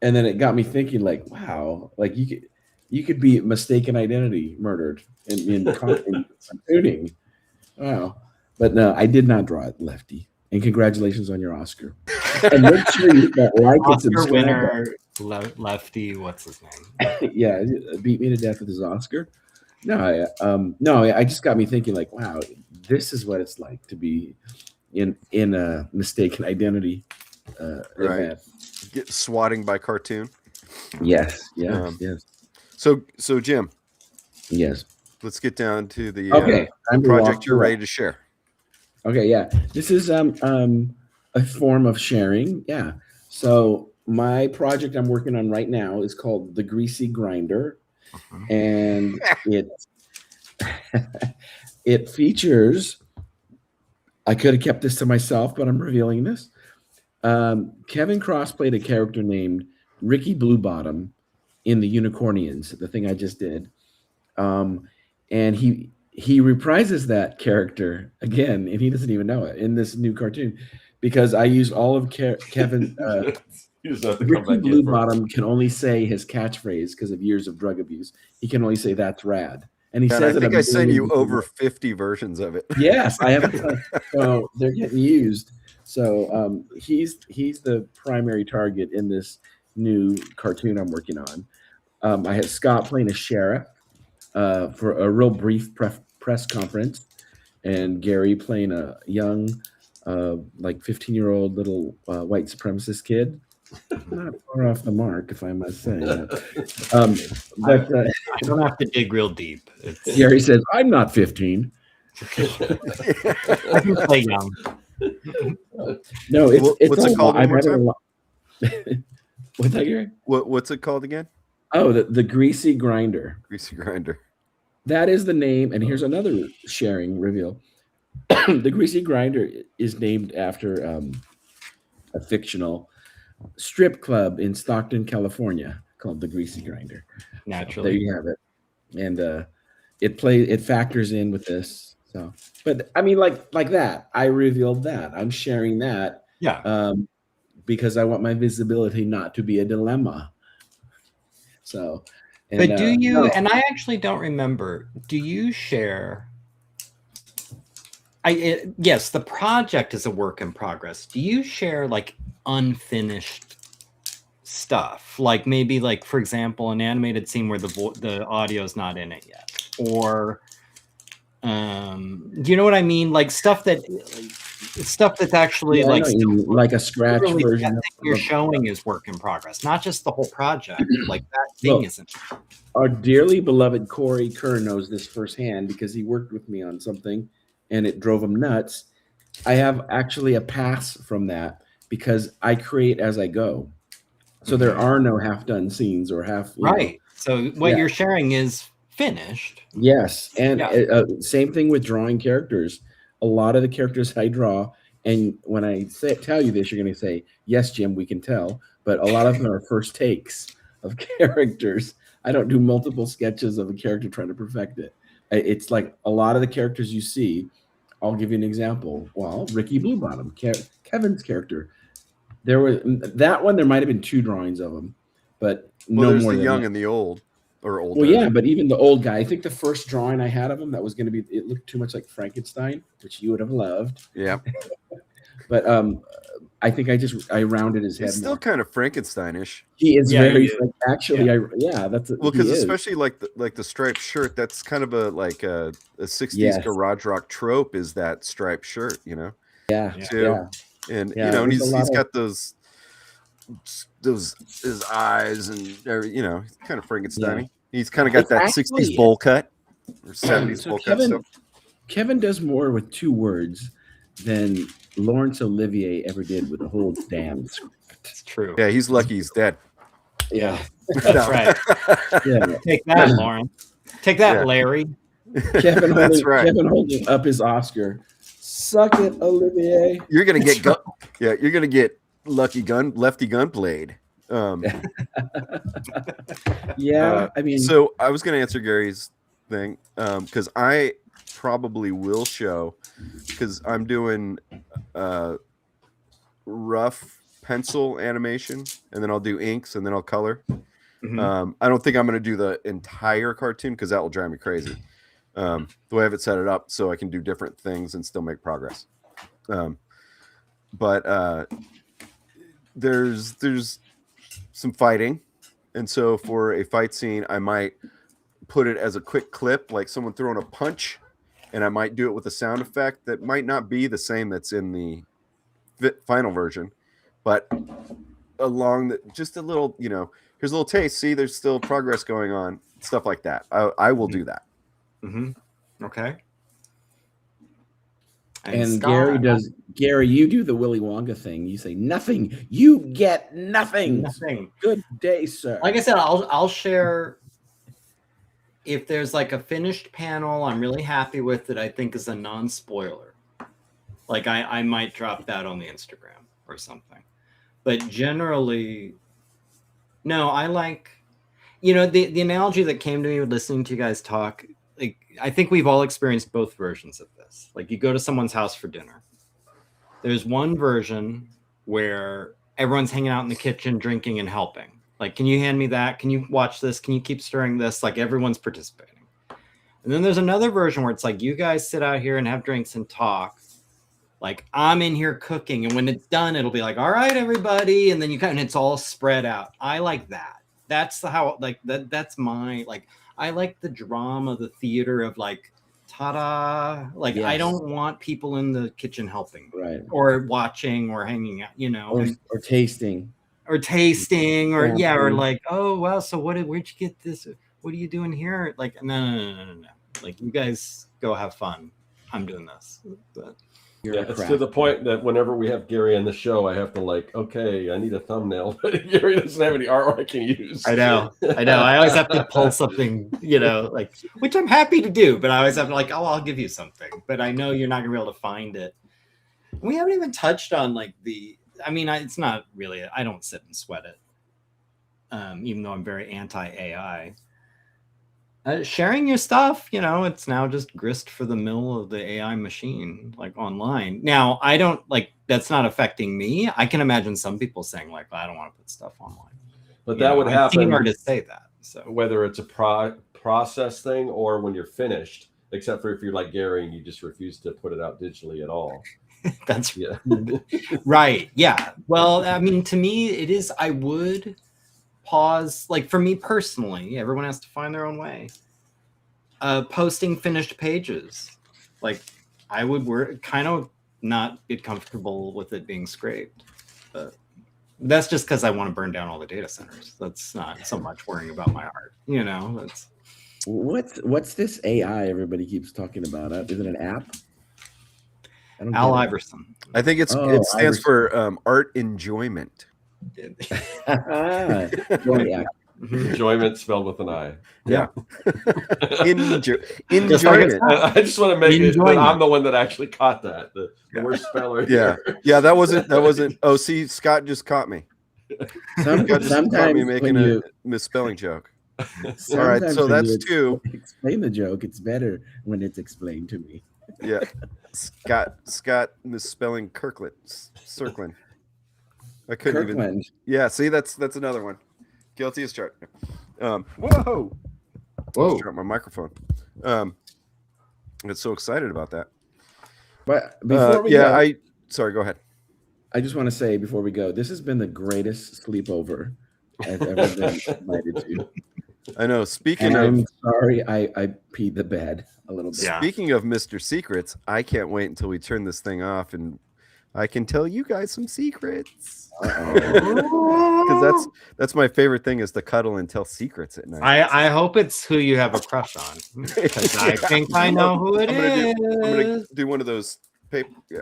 Speaker 3: And then it got me thinking like, wow, like you could be mistaken identity murdered in cartooning. Wow. But no, I did not draw it, Lefty. And congratulations on your Oscar. And make sure you like and subscribe.
Speaker 4: Oscar winner, Lefty, what's his name?
Speaker 3: Yeah, beat me to death with his Oscar. No, I just got me thinking like, wow, this is what it's like to be in a mistaken identity event.
Speaker 1: Get swatting by cartoon.
Speaker 3: Yes.
Speaker 1: So Jim.
Speaker 3: Yes.
Speaker 1: Let's get down to the project you're ready to share.
Speaker 3: Okay, yeah. This is a form of sharing. Yeah. So my project I'm working on right now is called The Greasy Grinder. And it's It features. I could have kept this to myself, but I'm revealing this. Kevin Cross played a character named Ricky Bluebottom in the Unicornians, the thing I just did, and he reprises that character again, and he doesn't even know it in this new cartoon because I used all of Kevin.
Speaker 2: You just have to come
Speaker 3: Ricky
Speaker 2: back in for it.
Speaker 3: Bluebottom can only say his catchphrase because of years of drug abuse. He can only say "That's rad," and he
Speaker 1: And
Speaker 3: says
Speaker 1: I
Speaker 3: it.
Speaker 1: think
Speaker 3: a
Speaker 1: I sent
Speaker 3: million
Speaker 1: you
Speaker 3: different
Speaker 1: over
Speaker 3: ways.
Speaker 1: 50 versions of it.
Speaker 3: Yes, I have. So they're getting used. So he's the primary target in this new cartoon I'm working on. I had Scott playing a sheriff for a real brief press conference, and Gary playing a young, like 15-year-old little white supremacist kid. Not far off the mark, if I must say. But
Speaker 4: I don't have to dig real deep. It's,
Speaker 3: Gary says, "I'm not 15."
Speaker 4: I can play young.
Speaker 3: No, it's
Speaker 1: What's it called?
Speaker 3: I've
Speaker 1: One
Speaker 3: read it a
Speaker 1: more
Speaker 3: lot. What's that, Gary?
Speaker 1: What's it called again?
Speaker 3: Oh, the Greasy Grinder.
Speaker 1: Greasy Grinder.
Speaker 3: That is the name. And here's another sharing reveal. The Greasy Grinder is named after a fictional strip club in Stockton, California, called the Greasy Grinder.
Speaker 4: Naturally.
Speaker 3: There you have it. And it factors in with this. So, but I mean, like that, I revealed that. I'm sharing that.
Speaker 4: Yeah.
Speaker 3: Because I want my visibility not to be a dilemma. So,
Speaker 4: But do you,
Speaker 3: no.
Speaker 4: and I actually don't remember, do you share? Yes, the project is a work in progress. Do you share like unfinished stuff? Like maybe like, for example, an animated scene where the audio is not in it yet, or do you know what I mean? Like stuff that's actually like
Speaker 3: a scratch version.
Speaker 4: That thing you're showing is work in progress, not just the whole project. Like that thing isn't.
Speaker 3: Our dearly beloved Corey Kerr knows this firsthand because he worked with me on something and it drove him nuts. I have actually a pass from that because I create as I go. So there are no half-done scenes or half.
Speaker 4: Right. So what you're sharing is finished.
Speaker 3: Yes. And same thing with drawing characters. A lot of the characters I draw, and when I tell you this, you're going to say, "Yes, Jim, we can tell." But a lot of them are first takes of characters. I don't do multiple sketches of a character trying to perfect it. It's like a lot of the characters you see. I'll give you an example. Well, Ricky Bluebottom, Kevin's character. There was that one. There might have been 2 drawings of him, but no
Speaker 1: there's
Speaker 3: more
Speaker 1: the
Speaker 3: than
Speaker 1: young
Speaker 3: that.
Speaker 1: and the old, or old.
Speaker 3: Well, yeah, but even the old guy. I think the first drawing I had of him that was going to be. It looked too much like Frankenstein, which you would have loved.
Speaker 1: Yeah.
Speaker 3: But I think I rounded his head.
Speaker 1: He's still
Speaker 3: more.
Speaker 1: kind of Frankensteinish.
Speaker 3: He is very like, actually.
Speaker 4: Yeah.
Speaker 3: That's
Speaker 1: well, because especially like the striped shirt. That's kind of a 60s garage rock trope. Is that striped shirt? You know.
Speaker 3: Yeah.
Speaker 1: Too.
Speaker 3: Yeah.
Speaker 1: And
Speaker 3: Yeah,
Speaker 1: he's got those his eyes and he's kind of Frankenstein.
Speaker 3: Yeah.
Speaker 1: He's kind of got that 60s bowl cut or 70s bowl cut stuff.
Speaker 3: Kevin does more with 2 words than Laurence Olivier ever did with a whole damn script.
Speaker 4: It's true.
Speaker 1: Yeah, he's lucky he's dead.
Speaker 3: Yeah.
Speaker 4: That's right.
Speaker 3: Yeah.
Speaker 4: Take that, Lauren. Take that, Larry.
Speaker 3: Kevin
Speaker 1: That's right.
Speaker 3: Kevin holding up his Oscar. Suck it, Olivier.
Speaker 1: You're gonna get you're gonna get lefty gunblade.
Speaker 3: Yeah, I mean,
Speaker 1: so I was gonna answer Gary's thing because I probably will show because I'm doing rough pencil animation and then I'll do inks and then I'll color.
Speaker 4: Mm-hmm.
Speaker 1: I don't think I'm gonna do the entire cartoon because that will drive me crazy. The way I have it set it up so I can do different things and still make progress. But there's some fighting, and so for a fight scene I might put it as a quick clip like someone throwing a punch, and I might do it with a sound effect that might not be the same that's in the final version, but along just a little, here's a little taste, see there's still progress going on, stuff like that. I will do that.
Speaker 4: Mm-hmm. Okay.
Speaker 3: And Gary, you do the Willy Wonka thing. You say nothing. You get nothing.
Speaker 4: Nothing.
Speaker 3: Good day, sir.
Speaker 4: Like I said, I'll share if there's like a finished panel I'm really happy with that I think is a non-spoiler, like I might drop that on the Instagram or something. But generally, no, I like, the analogy that came to me with listening to you guys talk, like I think we've all experienced both versions of this. Like you go to someone's house for dinner. There's one version where everyone's hanging out in the kitchen, drinking and helping. Like, can you hand me that? Can you watch this? Can you keep stirring this? Like everyone's participating. And then there's another version where it's like, you guys sit out here and have drinks and talk. Like I'm in here cooking. And when it's done, it'll be like, all right, everybody. And then and it's all spread out. I like that. That's how, like, that's my, like, I like the drama, the theater of like, ta-da. Like,
Speaker 3: Yes.
Speaker 4: I don't want people in the kitchen helping.
Speaker 3: Right.
Speaker 4: Or watching or hanging out,
Speaker 3: Or tasting.
Speaker 4: Or tasting, or
Speaker 3: Yeah.
Speaker 4: or like, oh wow, so where'd you get this? What are you doing here? Like, no. Like, you guys go have fun. I'm doing this. But
Speaker 2: it's to the point that whenever we have Gary on the show, I have to like, okay, I need a thumbnail. But Gary doesn't have any art I can use.
Speaker 4: I know. I always have to pull something, like, which I'm happy to do, but I always have to like, oh, I'll give you something. But I know you're not gonna be able to find it. We haven't even touched on like it's not really, I don't sit and sweat it. Even though I'm very anti-AI. Sharing your stuff, it's now just grist for the mill of the AI machine, like online. Now, I don't that's not affecting me. I can imagine some people saying like, I don't want to put stuff online.
Speaker 2: But that would happen.
Speaker 4: I've seen artists say that. So
Speaker 2: whether it's a process thing or when you're finished, except for if you're like Gary and you just refuse to put it out digitally at all.
Speaker 4: That's right. Yeah. Well, I mean, to me, it is. I would pause. Like for me personally, everyone has to find their own way. Posting finished pages, like I would kind of not get comfortable with it being scraped. But that's just because I want to burn down all the data centers. That's not so much worrying about my art. That's
Speaker 3: what's this AI everybody keeps talking about? Is it an app?
Speaker 4: Al Iverson.
Speaker 1: I think it stands for art enjoyment.
Speaker 2: Enjoyment spelled with an I.
Speaker 1: Yeah. Enjoyment.
Speaker 2: I just want to make it that I'm the one that actually caught that. The worst speller.
Speaker 1: Yeah. Yeah, that wasn't. Oh, see, Scott just caught me. Scott just caught me making a misspelling joke. All right, so that's two.
Speaker 3: Explain the joke. It's better when it's explained to me.
Speaker 1: Yeah. Scott misspelling Circlin. I couldn't even. Yeah, see, that's another one. Guilty as charged. Whoa! Just dropped my microphone. I'm so excited about that.
Speaker 3: But before we go,
Speaker 1: sorry, go ahead.
Speaker 3: I just want to say before we go, this has been the greatest sleepover I've ever been invited to.
Speaker 1: I know.
Speaker 3: I'm sorry, I peed the bed a little bit.
Speaker 1: Speaking of Mr. Secrets, I can't wait until we turn this thing off and I can tell you guys some secrets. Because that's my favorite thing is to cuddle and tell secrets at night.
Speaker 4: I hope it's who you have a crush on. Because I think I know who it is.
Speaker 1: I'm gonna do one of those paper. Yeah.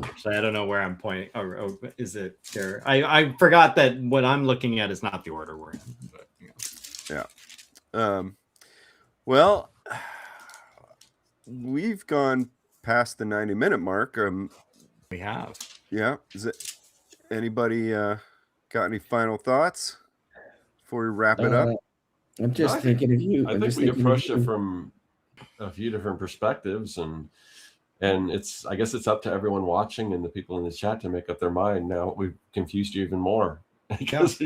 Speaker 4: Actually, I don't know where I'm pointing. Or is it there? I forgot that what I'm looking at is not the order we're in. But,
Speaker 1: Yeah. Well, we've gone past the 90-minute mark.
Speaker 4: We have.
Speaker 1: Yeah. Is it anybody got any final thoughts before we wrap it up?
Speaker 3: I'm just thinking of you.
Speaker 2: I think we approached it from a few different perspectives, and I guess it's up to everyone watching and the people in the chat to make up their mind. Now we've confused you even more because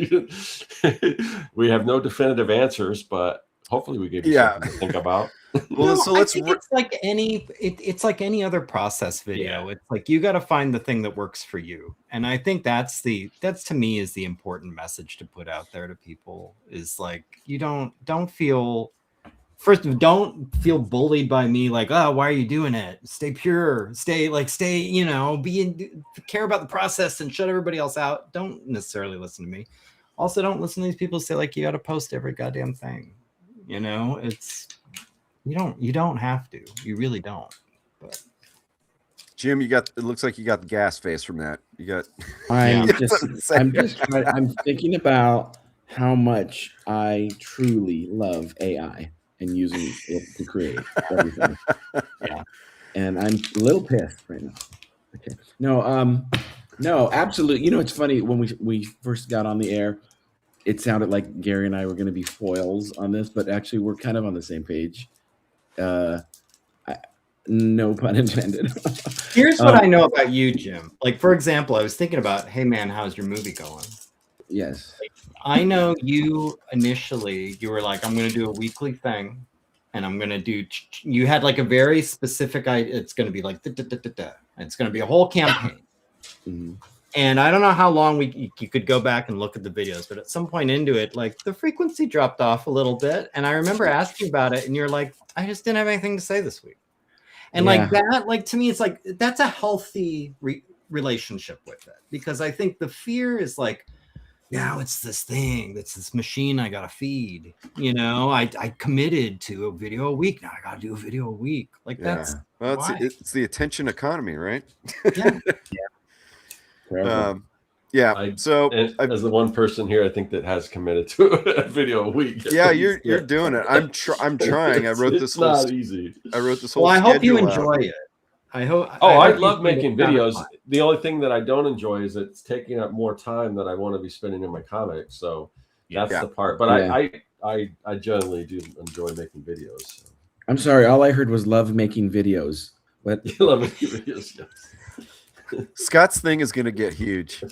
Speaker 2: we have no definitive answers, but hopefully we gave you something to think about.
Speaker 1: Well, so let's.
Speaker 4: It's like it's like any other process video. Yeah. It's like you got to find the thing that works for you, and I think that's to me is the important message to put out there to people. Is like you don't feel. First, don't feel bullied by me. Like, oh, why are you doing it? Stay pure. Stay. Care about the process and shut everybody else out. Don't necessarily listen to me. Also, don't listen to these people say like you got to post every goddamn thing. It's. You don't have to. You really don't. But
Speaker 1: Jim, it looks like you got the gas face from that. You got.
Speaker 3: I'm thinking about how much I truly love AI and using it to create everything.
Speaker 4: Yeah.
Speaker 3: And I'm a little pissed right now. Okay. No, absolutely. You know, it's funny when we first got on the air, it sounded like Gary and I were going to be foils on this, but actually we're kind of on the same page. No pun intended.
Speaker 4: Here's what I know about you, Jim. Like, for example, I was thinking about, hey man, how's your movie going?
Speaker 3: Yes.
Speaker 4: I know you initially, you were like, I'm going to do a weekly thing, and I'm going to do. You had like a very specific idea. It's going to be like, it's going to be a whole campaign.
Speaker 3: Mm-hmm.
Speaker 4: And I don't know how long you could go back and look at the videos, but at some point into it, like the frequency dropped off a little bit. And I remember asking about it, and you're like, I just didn't have anything to say this week. And like that, like to me, it's like that's a healthy relationship with it, because I think the fear is like, now it's this thing, it's this machine I gotta feed. You know, I committed to a video a week. Now I gotta do a video a week. Like that's
Speaker 1: well, it's the attention economy, right?
Speaker 2: Yeah. So as the one person here, I think that has committed to a video a week.
Speaker 1: Yeah, you're doing it. I'm trying. I wrote this.
Speaker 2: It's not easy.
Speaker 1: I wrote this whole.
Speaker 4: Well, I hope you enjoy it. I hope.
Speaker 2: I love making videos. The only thing that I don't enjoy is it's taking up more time that I want to be spending in my comics. So that's the part. But I generally do enjoy making videos. So.
Speaker 3: I'm sorry. All I heard was love making videos. What?
Speaker 2: You love making videos. Yes.
Speaker 1: Scott's thing is going to get huge.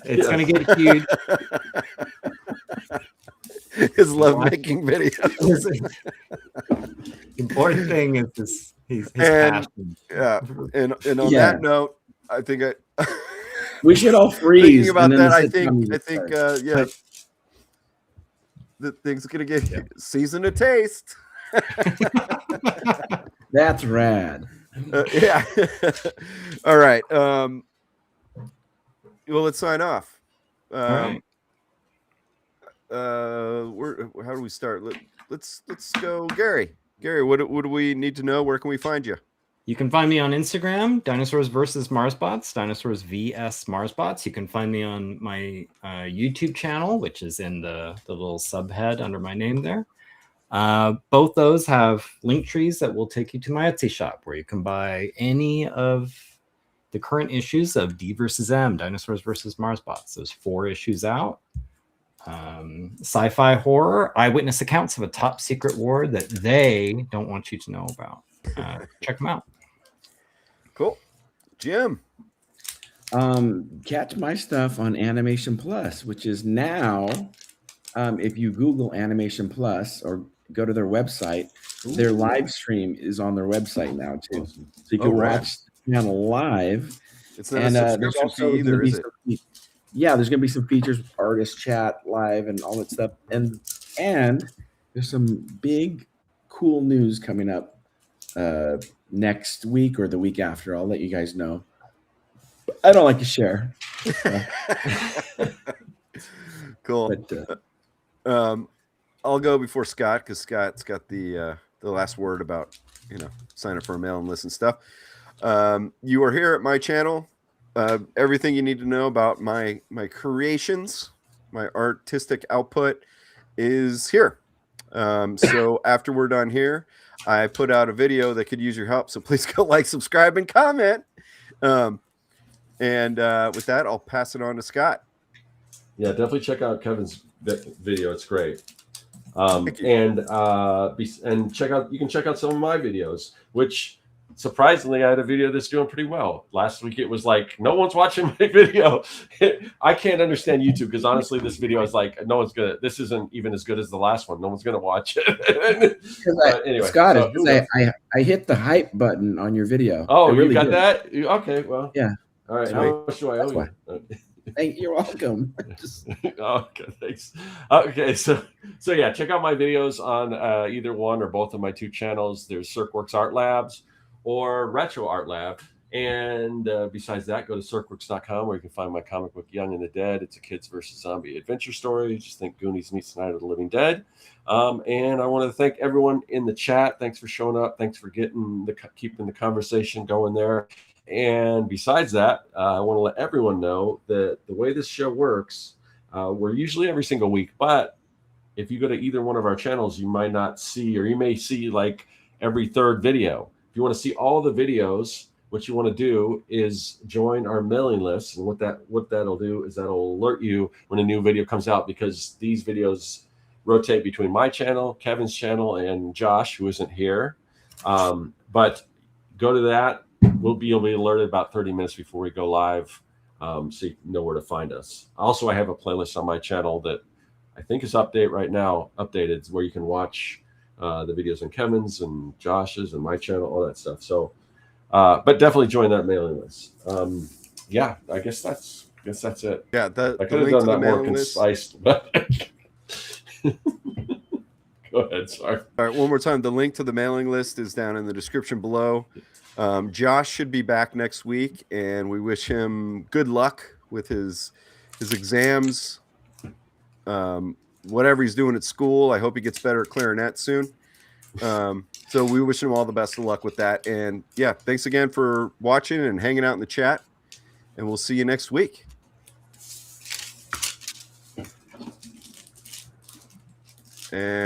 Speaker 4: It's going to get huge.
Speaker 1: His love making videos.
Speaker 4: Important thing is his passion.
Speaker 1: Yeah, and on that note, I think
Speaker 3: we should all freeze.
Speaker 1: Thinking about that, I think the thing's going to get season to taste.
Speaker 3: That's rad.
Speaker 1: Yeah. All right. Well, let's sign off.
Speaker 4: All right.
Speaker 1: How do we start? Let's go, Gary. Gary, what do we need to know? Where can we find you?
Speaker 4: You can find me on Instagram, Dinosaurs versus Marsbots, Dinosaurs vs Marsbots. You can find me on my YouTube channel, which is in the little subhead under my name there. Both those have link trees that will take you to my Etsy shop, where you can buy any of the current issues of D versus M, Dinosaurs versus Marsbots. There's 4 issues out. Sci-fi horror, eyewitness accounts of a top secret war that they don't want you to know about. Check them out.
Speaker 1: Cool. Jim.
Speaker 3: Catch my stuff on Animation Plus, which is now, if you Google Animation Plus or go to their website, their live stream is on their website now too. So you can watch the channel live.
Speaker 1: It's not a subscription fee either, is it?
Speaker 3: There's going to be some features, artist chat live and all that stuff. And there's some big, cool news coming up next week or the week after. I'll let you guys know. I don't like to share.
Speaker 1: Cool. But, I'll go before Scott, because Scott's got the last word about sign up for a mailing list and stuff. You are here at my channel. Everything you need to know about my creations, my artistic output is here. So after we're done here, I put out a video that could use your help. So please go like, subscribe, and comment. And with that, I'll pass it on to Scott.
Speaker 2: Yeah, definitely check out Kevin's video. It's great. And check out. You can check out some of my videos, which surprisingly I had a video that's doing pretty well. Last week it was like no one's watching my video. I can't understand YouTube, because honestly this video is like no one's gonna. This isn't even as good as the last one. No one's gonna watch it. Anyway,
Speaker 3: Scott, I hit the hype button on your video.
Speaker 2: Oh, you really got that? Okay, well,
Speaker 3: yeah.
Speaker 2: All right, how much do I owe you?
Speaker 3: You're welcome.
Speaker 2: Okay, thanks. Okay, so yeah, check out my videos on either one or both of my 2 channels. There's Cirqueworks Art Labs or Retro Art Lab. And besides that, go to cirqueworks.com, where you can find my comic book Young and the Dead. It's a kids versus zombie adventure story. Just think Goonies meets Night of the Living Dead. And I want to thank everyone in the chat. Thanks for showing up. Thanks for keeping the conversation going there. And besides that, I want to let everyone know that the way this show works, We're usually every single week, but if you go to either one of our channels, you might not see, or you may see like every third video. If you want to see all the videos, what you want to do is join our mailing list. And what that'll do is that'll alert you when a new video comes out, because these videos rotate between my channel, Kevin's channel, and Josh, who isn't here. But go to that. You'll be alerted about 30 minutes before we go live, so you know where to find us. Also, I have a playlist on my channel that I think is updated, where you can watch the videos on Kevin's and Josh's and my channel, all that stuff. So, but definitely join that mailing list. Yeah, I guess that's it.
Speaker 1: Yeah,
Speaker 2: I could have done that more concise, but go ahead. Sorry.
Speaker 1: All right, one more time. The link to the mailing list is down in the description below. Josh should be back next week, and we wish him good luck with his exams. Whatever he's doing at school, I hope he gets better at clarinet soon. So we wish him all the best of luck with that. And yeah, thanks again for watching and hanging out in the chat, and we'll see you next week. And